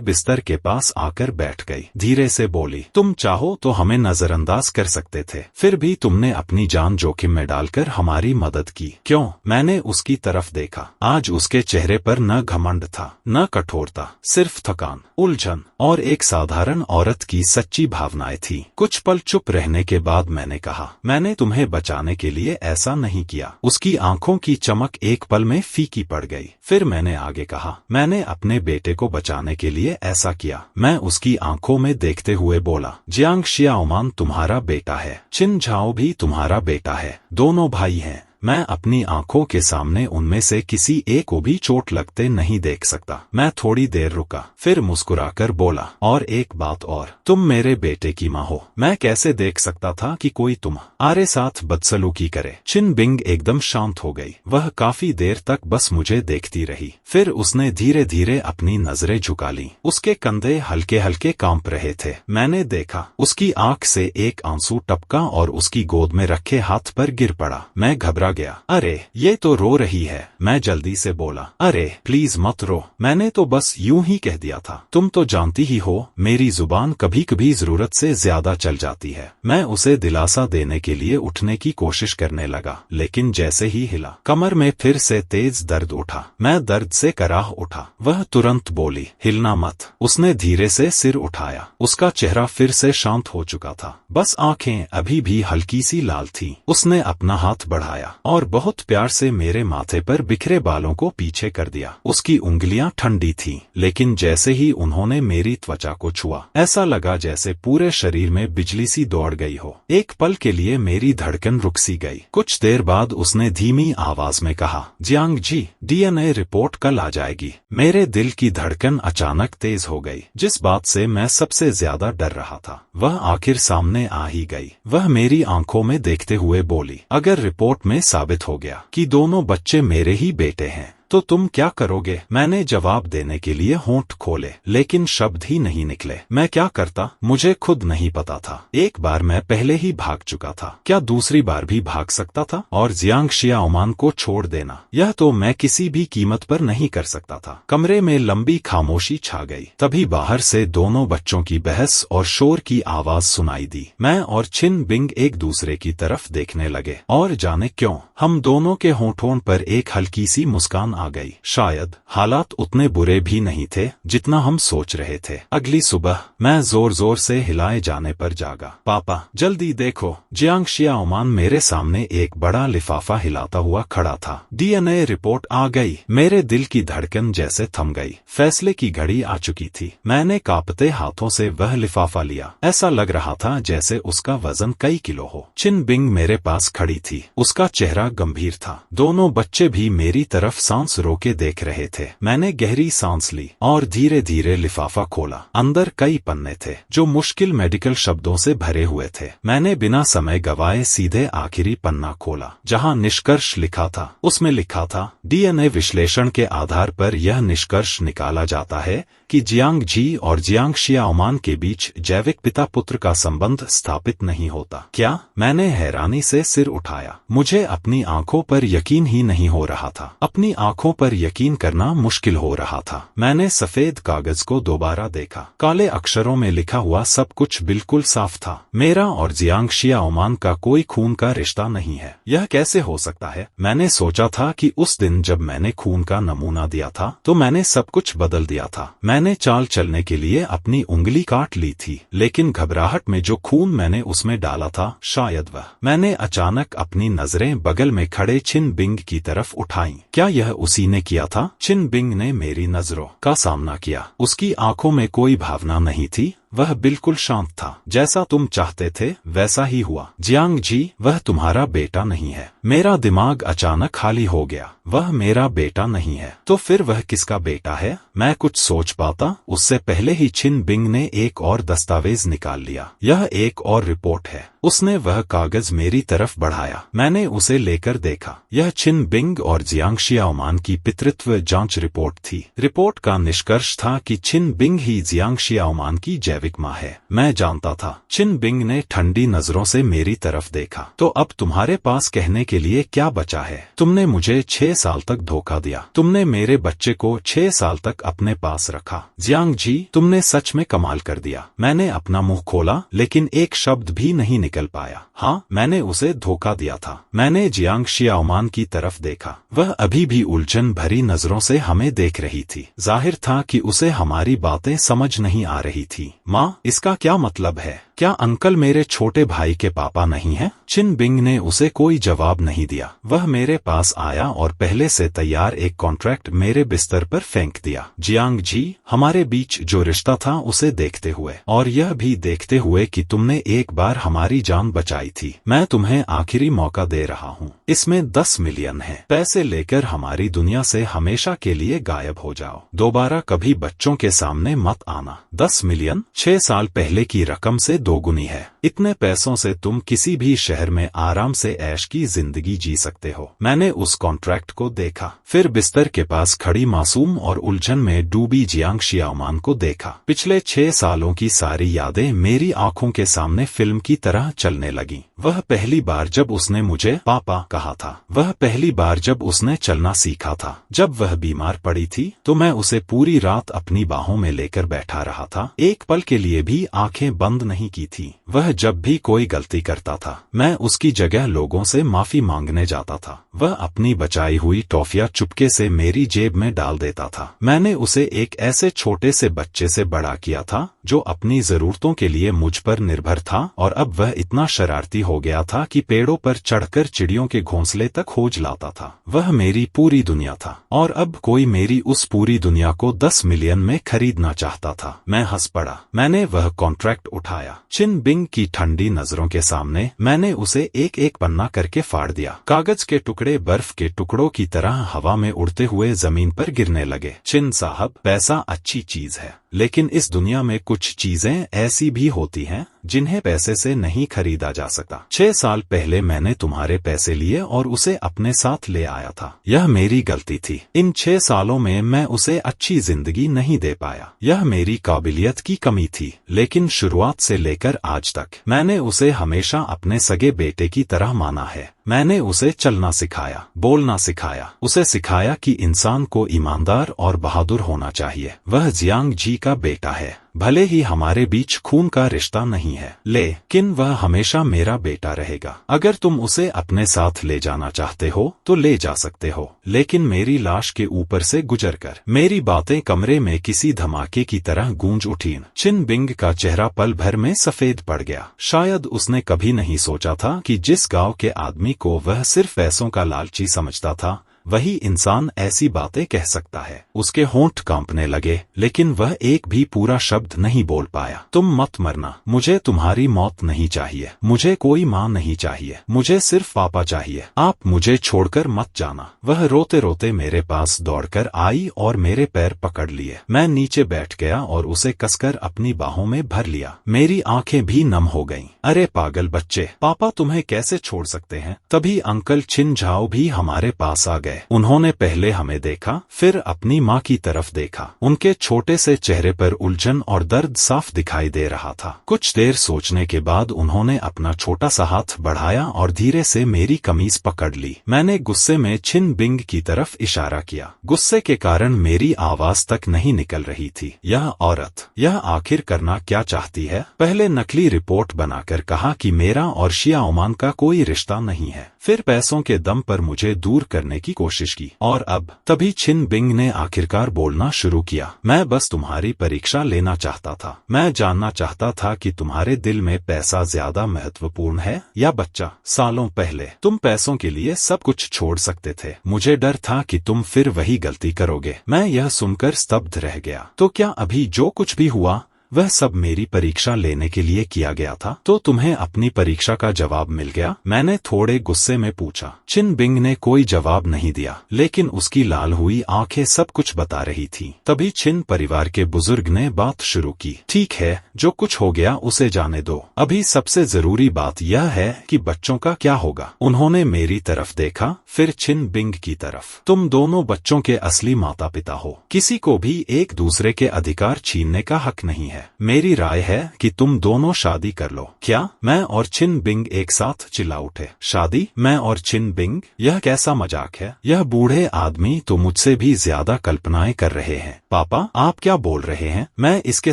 बिस्तर के पास आकर बैठ गई। धीरे से बोली, तुम चाहो तो हमें नजरअंदाज कर सकते थे, फिर भी तुमने अपनी जान जोखिम में डालकर हमारी मदद की। क्यों? मैंने उसकी तरफ देखा। आज उसके चेहरे पर न घमंड था, न कठोरता, सिर्फ थकान, उलझन और एक साधारण औरत की सच्ची भावनाएं थी। कुछ पल चुप रहने के बाद मैंने कहा, मैंने तुम्हें बचाने के लिए ऐसा नहीं किया। उसकी आंखों की चमक एक पल में फीकी पड़ गई। फिर मैंने आगे कहा, मैंने अपने बेटे को बचाने के लिए ऐसा किया। मैं उसकी आंखों में देखते हुए बोला, जियांग शियाओमान तुम्हारा बेटा है, चिन झाओ भी तुम्हारा बेटा है, दोनों भाई हैं। मैं अपनी आंखों के सामने उनमें से किसी एक को भी चोट लगते नहीं देख सकता। मैं थोड़ी देर रुका, फिर मुस्कुराकर बोला, और एक बात और, तुम मेरे बेटे की माँ हो। मैं कैसे देख सकता था कि कोई तुम्हारे साथ बदसलूकी करे। चिन बिंग एकदम शांत हो गई। वह काफी देर तक बस मुझे देखती रही। फिर उसने धीरे धीरे अपनी नजरें झुका ली। उसके कंधे हल्के हल्के कांप रहे थे। मैंने देखा उसकी आंख से एक आंसू टपका और उसकी गोद में रखे हाथ पर गिर पड़ा। मैं घबरा गया। अरे ये तो रो रही है। मैं जल्दी से बोला, अरे प्लीज मत रो, मैंने तो बस यूं ही कह दिया था। तुम तो जानती ही हो मेरी जुबान कभी कभी जरूरत से ज्यादा चल जाती है। मैं उसे दिलासा देने के लिए उठने की कोशिश करने लगा, लेकिन जैसे ही हिला कमर में फिर से तेज दर्द उठा। मैं दर्द से कराह उठा। वह तुरंत बोली, हिलना मत। उसने धीरे से सिर उठाया। उसका चेहरा फिर से शांत हो चुका था, बस आंखें अभी भी हल्की सी लाल थीं। उसने अपना हाथ बढ़ाया और बहुत प्यार से मेरे माथे पर बिखरे बालों को पीछे कर दिया। उसकी उंगलियां ठंडी थीं, लेकिन जैसे ही उन्होंने मेरी त्वचा को छुआ, ऐसा लगा जैसे पूरे शरीर में बिजली सी दौड़ गई हो। एक पल के लिए मेरी धड़कन रुक सी गई। कुछ देर बाद उसने धीमी आवाज में कहा, जियांग जी, डीएनए रिपोर्ट कल आ जाएगी। मेरे दिल की धड़कन अचानक तेज हो गई। जिस बात से मैं सबसे ज्यादा डर रहा था, वह आखिर सामने आ ही गई। वह मेरी आंखों में देखते हुए बोली, अगर रिपोर्ट में साबित हो गया कि दोनों बच्चे मेरे ही बेटे हैं, तो तुम क्या करोगे? मैंने जवाब देने के लिए होंठ खोले, लेकिन शब्द ही नहीं निकले। मैं क्या करता मुझे खुद नहीं पता था। एक बार मैं पहले ही भाग चुका था, क्या दूसरी बार भी भाग सकता था? और जियांग शियाओमान को छोड़ देना, यह तो मैं किसी भी कीमत पर नहीं कर सकता था। कमरे में लंबी खामोशी छा गई। तभी बाहर से दोनों बच्चों की बहस और शोर की आवाज सुनाई दी। मैं और चिन बिंग एक दूसरे की तरफ देखने लगे, और जाने क्यों हम दोनों के होंठों पर एक हल्की सी मुस्कान आ गई। शायद हालात उतने बुरे भी नहीं थे जितना हम सोच रहे थे। अगली सुबह मैं जोर जोर से हिलाए जाने पर जागा। पापा जल्दी देखो। जियांग शियाओमान मेरे सामने एक बड़ा लिफाफा हिलाता हुआ खड़ा था। डीएनए रिपोर्ट आ गई। मेरे दिल की धड़कन जैसे थम गई। फैसले की घड़ी आ चुकी थी। मैंने कांपते हाथों से वह लिफाफा लिया। ऐसा लग रहा था जैसे उसका वजन कई किलो हो। चिन बिंग मेरे पास खड़ी थी। उसका चेहरा गंभीर था। दोनों बच्चे भी मेरी तरफ सांस रोके देख रहे थे। मैंने गहरी सांस ली और धीरे धीरे लिफाफा खोला। अंदर कई पन्ने थे जो मुश्किल मेडिकल शब्दों से भरे हुए थे। मैंने बिना समय गवाए सीधे आखिरी पन्ना खोला, जहां निष्कर्ष लिखा था। उसमें लिखा था, डीएनए विश्लेषण के आधार पर यह निष्कर्ष निकाला जाता है कि जियांग जी और जियांग शियाओमान के बीच जैविक पिता पुत्र का संबंध स्थापित नहीं होता। क्या? मैंने हैरानी से सिर उठाया। मुझे अपनी आंखों पर यकीन ही नहीं हो रहा था। अपनी आंखों पर यकीन करना मुश्किल हो रहा था। मैंने सफेद कागज को दोबारा देखा। काले अक्षरों में लिखा हुआ सब कुछ बिल्कुल साफ था। मेरा और जियांग शियाओमान का कोई खून का रिश्ता नहीं है। यह कैसे हो सकता है? मैंने सोचा था कि उस दिन जब मैंने खून का नमूना दिया था तो मैंने सब कुछ बदल दिया था। मैंने चाल चलने के लिए अपनी उंगली काट ली थी, लेकिन घबराहट में जो खून मैंने उसमें डाला था, शायद वह। मैंने अचानक अपनी नजरें बगल में खड़े चिन बिंग की तरफ उठाईं। क्या यह उसी ने किया था? चिन बिंग ने मेरी नजरों का सामना किया। उसकी आंखों में कोई भावना नहीं थी। वह बिल्कुल शांत था। जैसा तुम चाहते थे वैसा ही हुआ। जियांग जी, वह तुम्हारा बेटा नहीं है। मेरा दिमाग अचानक खाली हो गया। वह मेरा बेटा नहीं है, तो फिर वह किसका बेटा है? मैं कुछ सोच पाता उससे पहले ही चिन बिंग ने एक और दस्तावेज निकाल लिया। यह एक और रिपोर्ट है। उसने वह कागज मेरी तरफ बढ़ाया। मैंने उसे लेकर देखा। यह चिन बिंग और जियांग शियाओमान की पितृत्व जांच रिपोर्ट थी। रिपोर्ट का निष्कर्ष था कि चिन बिंग ही जियांग शियाओमान की जैविक मां है। मैं जानता था। चिन बिंग ने ठंडी नजरों से मेरी तरफ देखा। तो अब तुम्हारे पास कहने के लिए क्या बचा है? तुमने मुझे 6 साल तक धोखा दिया। तुमने मेरे बच्चे को 6 साल तक अपने पास रखा। जियांग जी, तुमने सच में कमाल कर दिया। मैंने अपना मुंह खोला, लेकिन एक शब्द भी नहीं निकल पाया। हाँ, मैंने उसे धोखा दिया था। मैंने जियांग शियाओमान की तरफ देखा। वह अभी भी उलझन भरी नजरों से हमें देख रही थी। जाहिर था कि उसे हमारी बातें समझ नहीं आ रही थी। माँ, इसका क्या मतलब है? क्या अंकल मेरे छोटे भाई के पापा नहीं हैं? चिन बिंग ने उसे कोई जवाब नहीं दिया। वह मेरे पास आया और पहले से तैयार एक कॉन्ट्रैक्ट मेरे बिस्तर पर फेंक दिया। जियांग जी, हमारे बीच जो रिश्ता था उसे देखते हुए और यह भी देखते हुए कि तुमने एक बार हमारी जान बचाई थी, मैं तुम्हें आखिरी मौका दे रहा हूँ। इसमें 10 मिलियन है। पैसे लेकर हमारी दुनिया से हमेशा के लिए गायब हो जाओ। दोबारा कभी बच्चों के सामने मत आना। 10 मिलियन 6 साल पहले की रकम से दोगुनी है। इतने पैसों से तुम किसी भी शहर में आराम से ऐश की जिंदगी जी सकते हो। मैंने उस कॉन्ट्रैक्ट को देखा, फिर बिस्तर के पास खड़ी मासूम और उलझन में डूबी जियांग शियाओमान को देखा। पिछले 6 सालों की सारी यादें मेरी आंखों के सामने फिल्म की तरह चलने लगी। वह पहली बार जब उसने मुझे पापा कहा था, वह पहली बार जब उसने चलना सीखा था, जब वह बीमार पड़ी थी तो मैं उसे पूरी रात अपनी बाहों में लेकर बैठा रहा था, एक पल के लिए भी आंखें बंद नहीं की थी। वह जब भी कोई गलती करता था मैं उसकी जगह लोगों से माफी मांगने जाता था। वह अपनी बचाई हुई टॉफियां चुपके से मेरी जेब में डाल देता था। मैंने उसे एक ऐसे छोटे से बच्चे से बड़ा किया था जो अपनी जरूरतों के लिए मुझ पर निर्भर था, और अब वह इतना शरारती हो गया था कि पेड़ों पर चढ़कर चिड़ियों के घोंसले तक खोज लाता था। वह मेरी पूरी दुनिया था और अब कोई मेरी उस पूरी दुनिया को 10 मिलियन में खरीदना चाहता था। मैं हंस पड़ा। मैंने वह कॉन्ट्रैक्ट उठाया। चिन बिंग की ठंडी नजरों के सामने मैंने उसे एक एक पन्ना करके फाड़ दिया। कागज के टुकड़े बर्फ के टुकड़ों की तरह हवा में उड़ते हुए जमीन पर गिरने लगे। चिन साहब, पैसा अच्छी चीज है, लेकिन इस दुनिया में कुछ चीजें ऐसी भी होती हैं जिन्हें पैसे से नहीं खरीदा जा सकता। 6 साल पहले मैंने तुम्हारे पैसे लिए और उसे अपने साथ ले आया था। यह मेरी गलती थी। इन 6 सालों में मैं उसे अच्छी जिंदगी नहीं दे पाया। यह मेरी काबिलियत की कमी थी, लेकिन शुरुआत से लेकर आज तक मैंने उसे हमेशा अपने सगे बेटे की तरह माना है। मैंने उसे चलना सिखाया, बोलना सिखाया, उसे सिखाया कि इंसान को ईमानदार और बहादुर होना चाहिए। वह जियांग जी का बेटा है, भले ही हमारे बीच खून का रिश्ता नहीं है, लेकिन वह हमेशा मेरा बेटा रहेगा। अगर तुम उसे अपने साथ ले जाना चाहते हो तो ले जा सकते हो, लेकिन मेरी लाश के ऊपर से गुजरकर। मेरी बातें कमरे में किसी धमाके की तरह गूंज उठीं। चिन बिंग का चेहरा पल भर में सफेद पड़ गया। शायद उसने कभी नहीं सोचा था कि जिस गांव के आदमी को वह सिर्फ पैसों का लालची समझता था, वही इंसान ऐसी बातें कह सकता है। उसके होंठ कांपने लगे, लेकिन वह एक भी पूरा शब्द नहीं बोल पाया। तुम मत मरना, मुझे तुम्हारी मौत नहीं चाहिए, मुझे कोई माँ नहीं चाहिए, मुझे सिर्फ पापा चाहिए। आप मुझे छोड़कर मत जाना। वह रोते रोते मेरे पास दौड़कर आई और मेरे पैर पकड़ लिए। मैं नीचे बैठ गया और उसे कसकर अपनी बाहों में भर लिया। मेरी आंखें भी नम हो गईं। अरे पागल बच्चे, पापा तुम्हें कैसे छोड़ सकते हैं? तभी अंकल चिन झाओ भी हमारे पास आ गए। उन्होंने पहले हमें देखा, फिर अपनी माँ की तरफ देखा। उनके छोटे से चेहरे पर उलझन और दर्द साफ दिखाई दे रहा था। कुछ देर सोचने के बाद उन्होंने अपना छोटा सा हाथ बढ़ाया और धीरे से मेरी कमीज पकड़ ली। मैंने गुस्से में चिन बिंग की तरफ इशारा किया। गुस्से के कारण मेरी आवाज तक नहीं निकल रही थी। यह औरत, यह आखिर करना क्या चाहती है? पहले नकली रिपोर्ट बनाकर कहा कि मेरा और शियाओमान का कोई रिश्ता नहीं है, फिर पैसों के दम पर मुझे दूर करने की कोशिश की, और अब तभी चिन बिंग ने आखिरकार बोलना शुरू किया। मैं बस तुम्हारी परीक्षा लेना चाहता था। मैं जानना चाहता था कि तुम्हारे दिल में पैसा ज्यादा महत्वपूर्ण है या बच्चा। सालों पहले तुम पैसों के लिए सब कुछ छोड़ सकते थे। मुझे डर था कि तुम फिर वही गलती करोगे। मैं यह सुनकर स्तब्ध रह गया। तो क्या अभी जो कुछ भी हुआ वह सब मेरी परीक्षा लेने के लिए किया गया था? तो तुम्हें अपनी परीक्षा का जवाब मिल गया? मैंने थोड़े गुस्से में पूछा। चिन बिंग ने कोई जवाब नहीं दिया, लेकिन उसकी लाल हुई आंखें सब कुछ बता रही थीं। तभी चिन परिवार के बुजुर्ग ने बात शुरू की। ठीक है, जो कुछ हो गया उसे जाने दो। अभी सबसे जरूरी बात यह है कि बच्चों का क्या होगा। उन्होंने मेरी तरफ देखा, फिर चिन बिंग की तरफ। तुम दोनों बच्चों के असली माता पिता हो। किसी को भी एक दूसरे के अधिकार छीनने का हक नहीं है। मेरी राय है कि तुम दोनों शादी कर लो। क्या? मैं और चिन बिंग एक साथ चिल्ला उठे। शादी? मैं और चिन बिंग? यह कैसा मजाक है? यह बूढ़े आदमी तो मुझसे भी ज्यादा कल्पनाएं कर रहे हैं। पापा, आप क्या बोल रहे हैं? मैं इसके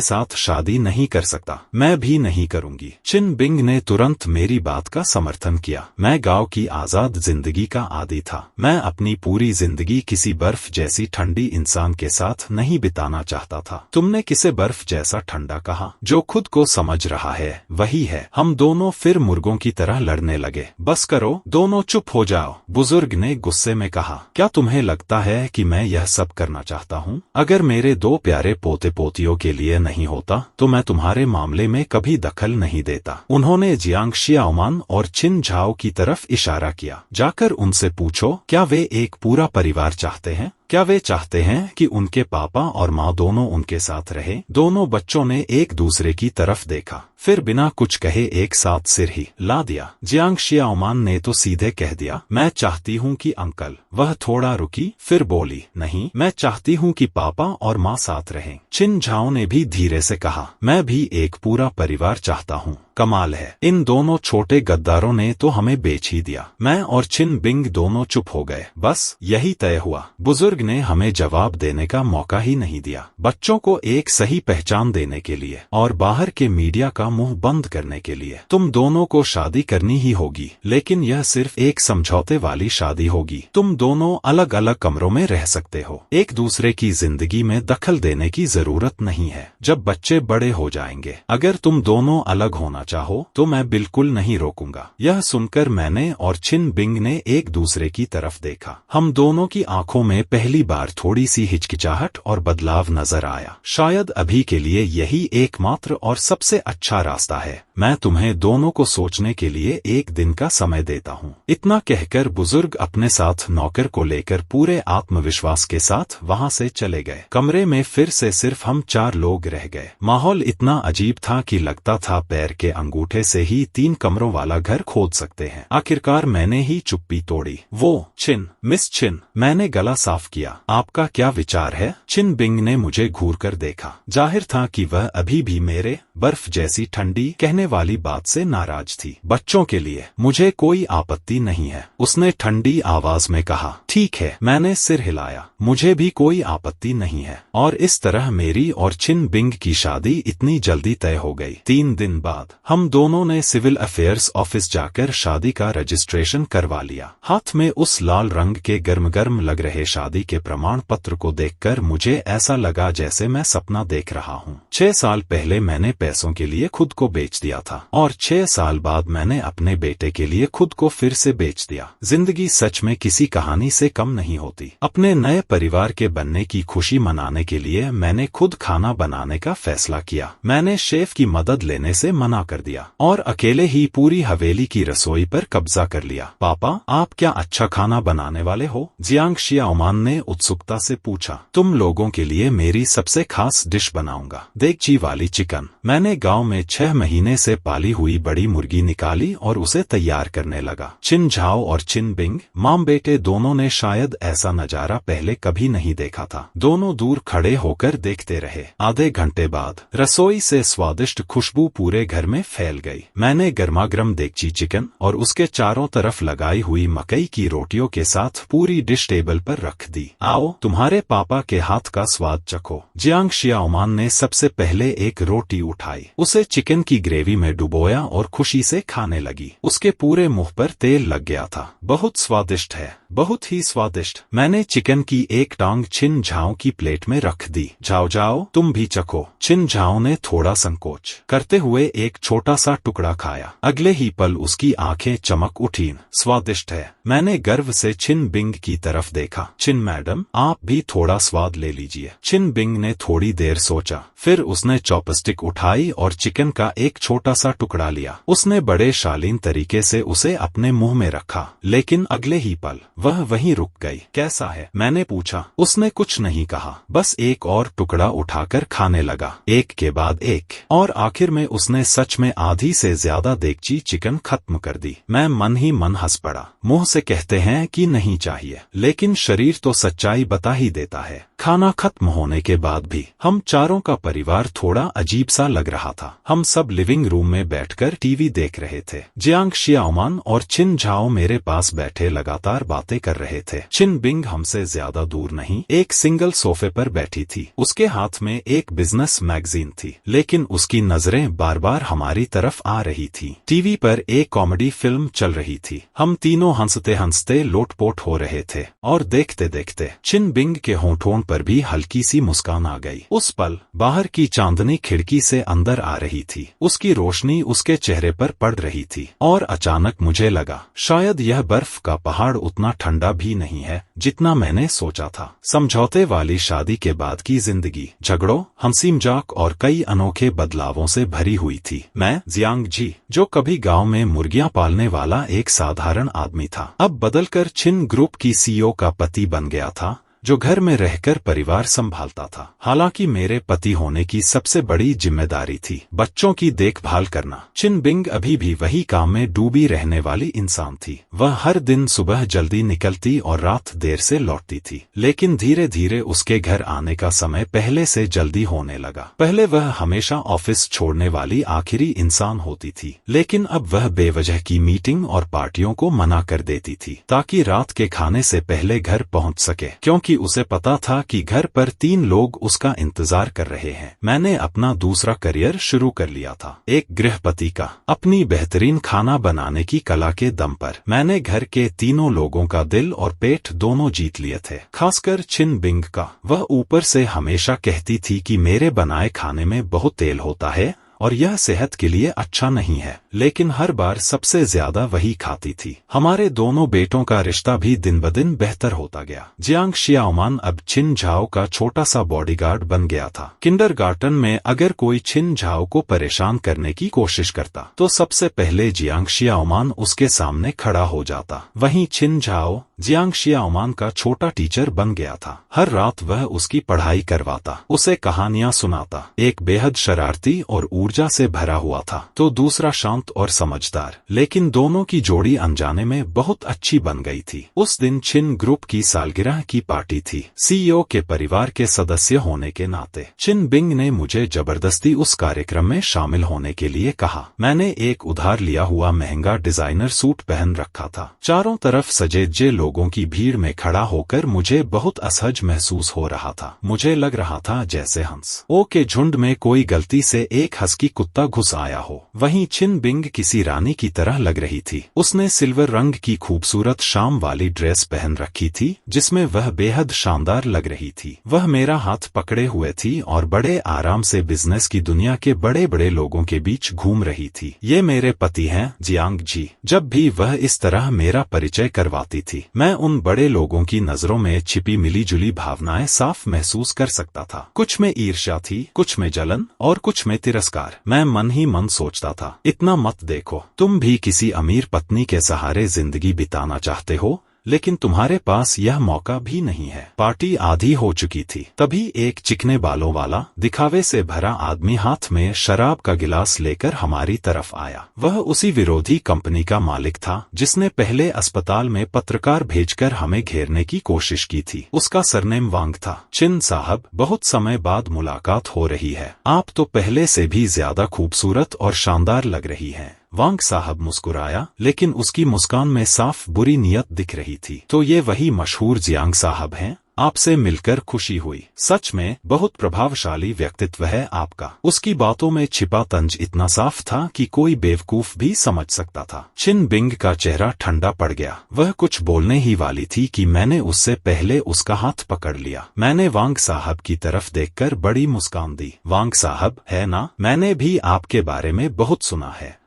साथ शादी नहीं कर सकता। मैं भी नहीं करूंगी। चिन बिंग ने तुरंत मेरी बात का समर्थन किया। मैं गांव की आजाद जिंदगी का आदी था। मैं अपनी पूरी जिंदगी किसी बर्फ जैसी ठंडी इंसान के साथ नहीं बिताना चाहता था। तुमने किसे बर्फ जैसा ठंडा कहा, जो खुद को समझ रहा है वही है। हम दोनों फिर मुर्गों की तरह लड़ने लगे। बस करो, दोनों चुप हो जाओ, बुजुर्ग ने गुस्से में कहा। क्या तुम्हें लगता है कि मैं यह सब करना चाहता हूँ? अगर मेरे दो प्यारे पोते पोतियों के लिए नहीं होता तो मैं तुम्हारे मामले में कभी दखल नहीं देता। उन्होंने जियांग शियाओमान और चिन झाओ की तरफ इशारा किया। जाकर उनसे पूछो, क्या वे एक पूरा परिवार चाहते हैं? क्या वे चाहते हैं कि उनके पापा और माँ दोनों उनके साथ रहे? दोनों बच्चों ने एक दूसरे की तरफ देखा, फिर बिना कुछ कहे एक साथ सिर ही ला दिया। जियांग शियाओमान ने तो सीधे कह दिया, मैं चाहती हूँ कि अंकल। वह थोड़ा रुकी, फिर बोली, नहीं, मैं चाहती हूँ कि पापा और माँ साथ रहें। चिन झाओ ने भी धीरे से कहा, मैं भी एक पूरा परिवार चाहता हूँ। कमाल है, इन दोनों छोटे गद्दारों ने तो हमें बेच ही दिया। मैं और चिन बिंग दोनों चुप हो गए। बस यही तय हुआ। बुजुर्ग ने हमें जवाब देने का मौका ही नहीं दिया। बच्चों को एक सही पहचान देने के लिए और बाहर के मीडिया का मुंह बंद करने के लिए तुम दोनों को शादी करनी ही होगी, लेकिन यह सिर्फ एक समझौते वाली शादी होगी। तुम दोनों अलग अलग कमरों में रह सकते हो। एक दूसरे की जिंदगी में दखल देने की जरूरत नहीं है। जब बच्चे बड़े हो जाएंगे, अगर तुम दोनों अलग होना चाहो तो मैं बिल्कुल नहीं रोकूंगा। यह सुनकर मैंने और चिन बिंग ने एक दूसरे की तरफ देखा। हम दोनों की आंखों में पहली बार थोड़ी सी हिचकिचाहट और बदलाव नजर आया। शायद अभी के लिए यही एकमात्र और सबसे अच्छा रास्ता है। मैं तुम्हें दोनों को सोचने के लिए एक दिन का समय देता हूँ। इतना कहकर बुजुर्ग अपने साथ नौकर को लेकर पूरे आत्मविश्वास के साथ वहाँ से चले गए। कमरे में फिर से सिर्फ हम 4 लोग रह गए। माहौल इतना अजीब था कि लगता था पैर के अंगूठे से ही 3 कमरों वाला घर खोद सकते हैं। आखिरकार मैंने ही चुप्पी तोड़ी। वो चिन, मिस चिन, मैंने गला साफ किया, आपका क्या विचार है? चिन बिंग ने मुझे घूर कर देखा। जाहिर था कि वह अभी भी मेरे बर्फ जैसी ठंडी कहने वाली बात से नाराज थी। बच्चों के लिए मुझे कोई आपत्ति नहीं है, उसने ठंडी आवाज में कहा। ठीक है, मैंने सिर हिलाया, मुझे भी कोई आपत्ति नहीं है। और इस तरह मेरी और चिन बिंग की शादी इतनी जल्दी तय हो गई। 3 दिन बाद हम दोनों ने सिविल अफेयर्स ऑफिस जाकर शादी का रजिस्ट्रेशन करवा लिया। हाथ में उस लाल रंग के गर्म गर्म लग रहे शादी के प्रमाण पत्र को देखकर मुझे ऐसा लगा जैसे मैं सपना देख रहा हूँ। 6 साल पहले मैंने पैसों के लिए खुद को बेच दिया था और 6 साल बाद मैंने अपने बेटे के लिए खुद को फिर से बेच दिया। जिंदगी सच में किसी कहानी से कम नहीं होती। अपने नए परिवार के बनने की खुशी मनाने के लिए मैंने खुद खाना बनाने का फैसला किया। मैंने शेफ की मदद लेने से मना कर दिया और अकेले ही पूरी हवेली की रसोई पर कब्जा कर लिया। पापा, आप क्या अच्छा खाना बनाने वाले हो? जियांग शियाओमान ने उत्सुकता से पूछा। तुम लोगों के लिए मेरी सबसे खास डिश बनाऊंगा, देगची वाली चिकन। मैंने गांव में 6 महीने से पाली हुई बड़ी मुर्गी निकाली और उसे तैयार करने लगा। चिन झाओ और चिन बिंग, माम बेटे दोनों ने शायद ऐसा नजारा पहले कभी नहीं देखा था। दोनों दूर खड़े होकर देखते रहे। आधे घंटे बाद रसोई से स्वादिष्ट खुशबू पूरे घर में फैल गई। मैंने गर्मागर्म देगची चिकन और उसके चारों तरफ लगाई हुई मकई की रोटियों के साथ पूरी डिश टेबल पर रख दी। आओ, तुम्हारे पापा के हाथ का स्वाद चखो। जियांग शियाओमान ने सबसे पहले एक रोटी उठाई, उसे चिकन की ग्रेवी में डुबोया और खुशी से खाने लगी। उसके पूरे मुंह पर तेल लग गया था। बहुत स्वादिष्ट है, बहुत ही स्वादिष्ट। मैंने चिकन की एक टांग चिन झाओ की प्लेट में रख दी। जाओ जाओ, तुम भी चखो। चिन झाओ ने थोड़ा संकोच करते हुए एक छोटा सा टुकड़ा खाया। अगले ही पल उसकी आंखें चमक उठी। स्वादिष्ट है। मैंने गर्व से चिन बिंग की तरफ देखा। चिन मैडम, आप भी थोड़ा स्वाद ले लीजिए। चिन बिंग ने थोड़ी देर सोचा, फिर उसने चॉपस्टिक उठाई और चिकन का एक छोटा सा टुकड़ा लिया। उसने बड़े शालीन तरीके से उसे अपने मुंह में रखा, लेकिन अगले ही पल वह वहीं रुक गई। कैसा है? मैंने पूछा। उसने कुछ नहीं कहा, बस एक और टुकड़ा उठाकर खाने लगा, एक के बाद एक, और आखिर में उसने सच में आधी से ज्यादा देगची चिकन खत्म कर दी। मैं मन ही मन हंस पड़ा। मुंह से कहते हैं कि नहीं चाहिए, लेकिन शरीर तो सच्चाई बता ही देता है। खाना खत्म होने के बाद भी हम चारों का परिवार थोड़ा अजीब सा लग रहा था। हम सब लिविंग रूम में बैठकर टीवी देख रहे थे। जियांग शियाओमान और चिन झाओ मेरे पास बैठे लगातार बातें कर रहे थे। चिन बिंग हमसे ज्यादा दूर नहीं, एक सिंगल सोफे पर बैठी थी। उसके हाथ में एक बिजनेस मैगजीन थी, लेकिन उसकी नजरें बार बार हमारी तरफ आ रही थी। टीवी पर एक कॉमेडी फिल्म चल रही थी। हम तीनों हंसते हंसते लोटपोट हो रहे थे और देखते देखते चिन बिंग के होंठों पर भी हल्की सी मुस्कान आ गई। उस पल बाहर की चांदनी खिड़की से अंदर आ रही थी, उसकी रोशनी उसके चेहरे पर पड़ रही थी और अचानक मुझे लगा शायद यह बर्फ का पहाड़ उतना ठंडा भी नहीं है जितना मैंने सोचा था। समझौते वाली शादी के बाद की जिंदगी झगड़ों, हंसी मजाक और कई अनोखे बदलावों से भरी हुई थी। मैं जियांग जी, जो कभी गांव में मुर्गियां पालने वाला एक साधारण आदमी था, अब बदलकर छिन ग्रुप की सीईओ का पति बन गया था, जो घर में रहकर परिवार संभालता था। हालांकि मेरे पति होने की सबसे बड़ी जिम्मेदारी थी बच्चों की देखभाल करना। छिन बिंग अभी भी वही काम में डूबी रहने वाली इंसान थी। वह हर दिन सुबह जल्दी निकलती और रात देर से लौटती थी, लेकिन धीरे धीरे उसके घर आने का समय पहले से जल्दी होने लगा। पहले वह हमेशा ऑफिस छोड़ने वाली आखिरी इंसान होती थी, लेकिन अब वह बेवजह की मीटिंग और पार्टियों को मना कर देती थी ताकि रात के खाने से पहले घर पहुंच सके, क्योंकि उसे पता था कि घर पर 3 लोग उसका इंतजार कर रहे हैं। मैंने अपना दूसरा करियर शुरू कर लिया था, एक गृहपति का। अपनी बेहतरीन खाना बनाने की कला के दम पर मैंने घर के तीनों लोगों का दिल और पेट दोनों जीत लिए थे, खासकर छिन बिंग का। वह ऊपर से हमेशा कहती थी कि मेरे बनाए खाने में बहुत तेल होता है और यह सेहत के लिए अच्छा नहीं है, लेकिन हर बार सबसे ज्यादा वही खाती थी। हमारे दोनों बेटों का रिश्ता भी दिन ब दिन बेहतर होता गया। जियांग शियाओमान अब छिन झाओ का छोटा सा बॉडीगार्ड बन गया था। किंडरगार्टन में अगर कोई छिन झाओ को परेशान करने की कोशिश करता तो सबसे पहले जियांग शियाओमान उसके सामने खड़ा हो जाता। वहीं छिन झाओ जियांग शियाओमान का छोटा टीचर बन गया था। हर रात वह उसकी पढ़ाई करवाता, उसे कहानियां सुनाता। एक बेहद शरारती और ऊर्जा से भरा हुआ था तो दूसरा शांत और समझदार, लेकिन दोनों की जोड़ी अनजाने में बहुत अच्छी बन गई थी। उस दिन छिन ग्रुप की सालगिरह की पार्टी थी। सीईओ के परिवार के सदस्य होने के नाते छिन बिंग ने मुझे जबरदस्ती उस कार्यक्रम में शामिल होने के लिए कहा। मैंने एक उधार लिया हुआ महंगा डिजाइनर सूट पहन रखा था। चारों तरफ सजेजे लोगों की भीड़ में खड़ा होकर मुझे बहुत असहज महसूस हो रहा था। मुझे लग रहा था जैसे हंस ओ के झुंड में कोई गलती से एक हस्की कुत्ता घुस आया हो। वहीं छिन बिंग किसी रानी की तरह लग रही थी। उसने सिल्वर रंग की खूबसूरत शाम वाली ड्रेस पहन रखी थी जिसमें वह बेहद शानदार लग रही थी। वह मेरा हाथ पकड़े हुए थी और बड़े आराम से बिजनेस की दुनिया के बड़े बड़े लोगों के बीच घूम रही थी। ये मेरे पति हैं जियांग जी। जब भी वह इस तरह मेरा परिचय करवाती थी, मैं उन बड़े लोगों की नजरों में छिपी मिलीजुली भावनाएं साफ महसूस कर सकता था। कुछ में ईर्ष्या थी, कुछ में जलन और कुछ में तिरस्कार। मैं मन ही मन सोचता था, इतना मत देखो, तुम भी किसी अमीर पत्नी के सहारे जिंदगी बिताना चाहते हो, लेकिन तुम्हारे पास यह मौका भी नहीं है। पार्टी आधी हो चुकी थी, तभी एक चिकने बालों वाला दिखावे से भरा आदमी हाथ में शराब का गिलास लेकर हमारी तरफ आया। वह उसी विरोधी कंपनी का मालिक था जिसने पहले अस्पताल में पत्रकार भेजकर हमें घेरने की कोशिश की थी। उसका सरनेम वांग था। छिन साहब, बहुत समय बाद मुलाकात हो रही है। आप तो पहले से भी ज्यादा खूबसूरत और शानदार लग रही हैं। वांग साहब मुस्कुराया, लेकिन उसकी मुस्कान में साफ बुरी नीयत दिख रही थी। तो ये वही मशहूर जियांग साहब हैं? आपसे मिलकर खुशी हुई। सच में बहुत प्रभावशाली व्यक्तित्व है आपका। उसकी बातों में छिपा तंज इतना साफ था कि कोई बेवकूफ भी समझ सकता था। छिन बिंग का चेहरा ठंडा पड़ गया। वह कुछ बोलने ही वाली थी कि मैंने उससे पहले उसका हाथ पकड़ लिया। मैंने वांग साहब की तरफ देखकर बड़ी मुस्कान दी। वांग साहब, है ना, मैंने भी आपके बारे में बहुत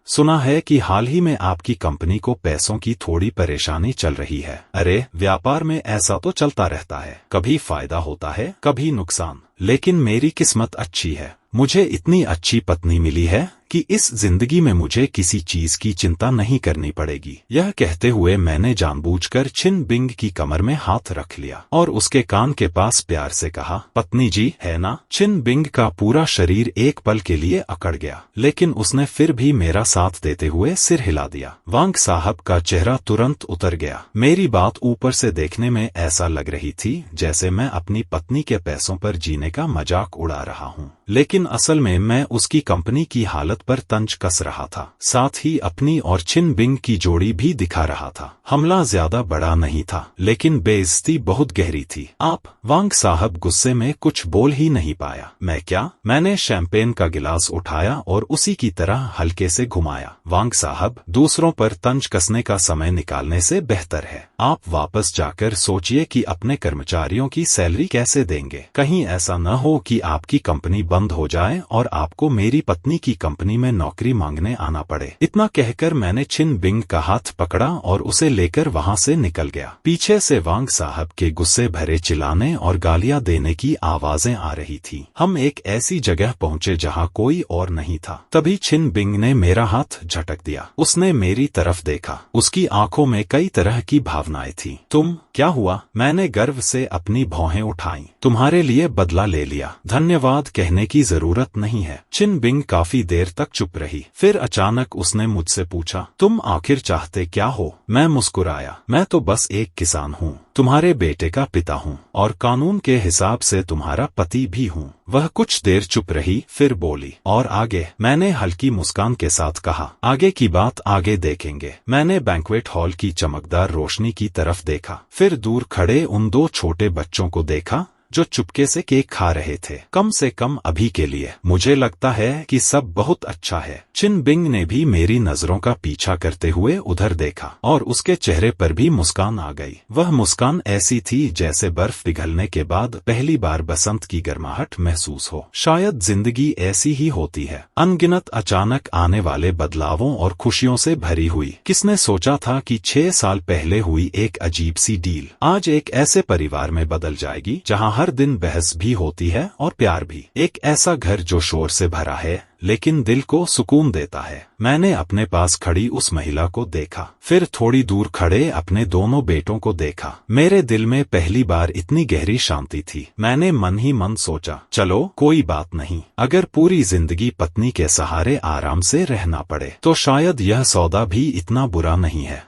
सुना है कि हाल ही में आपकी कंपनी को पैसों की थोड़ी परेशानी चल रही है। अरे, व्यापार में ऐसा तो चलता रहता है, कभी फायदा होता है, कभी नुकसान। लेकिन मेरी किस्मत अच्छी है, मुझे इतनी अच्छी पत्नी मिली है कि इस जिंदगी में मुझे किसी चीज की चिंता नहीं करनी पड़ेगी। यह कहते हुए मैंने जानबूझकर छिन बिंग की कमर में हाथ रख लिया और उसके कान के पास प्यार से कहा, पत्नी जी, है ना? छिन बिंग का पूरा शरीर एक पल के लिए अकड़ गया, लेकिन उसने फिर भी मेरा साथ देते हुए सिर हिला दिया। वांग साहब का चेहरा तुरंत उतर गया। मेरी बात ऊपर से देखने में ऐसा लग रही थी जैसे मैं अपनी पत्नी के पैसों पर जीने का मजाक उड़ा रहा हूँ, लेकिन असल में मैं उसकी कंपनी की हालत औरत पर तंज कस रहा था, साथ ही अपनी और छिन बिंग की जोड़ी भी दिखा रहा था। हमला ज्यादा बड़ा नहीं था, लेकिन बेइज्जती बहुत गहरी थी। आप, वांग साहब गुस्से में कुछ बोल ही नहीं पाया। मैं क्या? मैंने शैंपेन का गिलास उठाया और उसी की तरह हल्के से घुमाया। वांग साहब, दूसरों पर तंज कसने का समय निकालने से बेहतर है आप वापस जाकर सोचिए कि अपने कर्मचारियों की सैलरी कैसे देंगे। कहीं ऐसा न हो कि आपकी कंपनी बंद हो जाए और आपको मेरी पत्नी की कंपनी में नौकरी मांगने आना पड़े। इतना कहकर मैंने छिन बिंग का हाथ पकड़ा और उसे लेकर वहां से निकल गया। पीछे से वांग साहब के गुस्से भरे चिल्लाने और गालियां देने की आवाजें आ रही थी। हम एक ऐसी जगह पहुंचे जहां कोई और नहीं था। तभी छिन बिंग ने मेरा हाथ झटक दिया। उसने मेरी तरफ देखा। उसकी आंखों में कई तरह की भावनाएं थी। तुम, क्या हुआ? मैंने गर्व से अपनी भौहें उठाई। तुम्हारे लिए बदला ले लिया। धन्यवाद कहने की जरूरत नहीं है। छिन बिंग काफी देर तक चुप रही। फिर अचानक उसने मुझसे पूछा, तुम आखिर चाहते क्या हो? मैं मुस्कुराया। मैं तो बस एक किसान हूँ, तुम्हारे बेटे का पिता हूँ और कानून के हिसाब से तुम्हारा पति भी हूँ। वह कुछ देर चुप रही, फिर बोली, और आगे? मैंने हल्की मुस्कान के साथ कहा, आगे की बात आगे देखेंगे। मैंने बैंक्वेट हॉल की चमकदार रोशनी की तरफ देखा, फिर दूर खड़े उन दो छोटे बच्चों को देखा जो चुपके से केक खा रहे थे। कम से कम अभी के लिए मुझे लगता है कि सब बहुत अच्छा है। छिन बिंग ने भी मेरी नजरों का पीछा करते हुए उधर देखा और उसके चेहरे पर भी मुस्कान आ गई। वह मुस्कान ऐसी थी जैसे बर्फ पिघलने के बाद पहली बार बसंत की गर्माहट महसूस हो। शायद जिंदगी ऐसी ही होती है, अनगिनत अचानक आने वाले बदलावों और खुशियों से भरी हुई। किसने सोचा था कि 6 साल पहले हुई एक अजीब सी डील आज एक ऐसे परिवार में बदल जाएगी जहां हर दिन बहस भी होती है और प्यार भी। एक ऐसा घर जो शोर से भरा है लेकिन दिल को सुकून देता है। मैंने अपने पास खड़ी उस महिला को देखा, फिर थोड़ी दूर खड़े अपने दोनों बेटों को देखा। मेरे दिल में पहली बार इतनी गहरी शांति थी। मैंने मन ही मन सोचा, चलो कोई बात नहीं, अगर पूरी जिंदगी पत्नी के सहारे आराम से रहना पड़े तो शायद यह सौदा भी इतना बुरा नहीं है।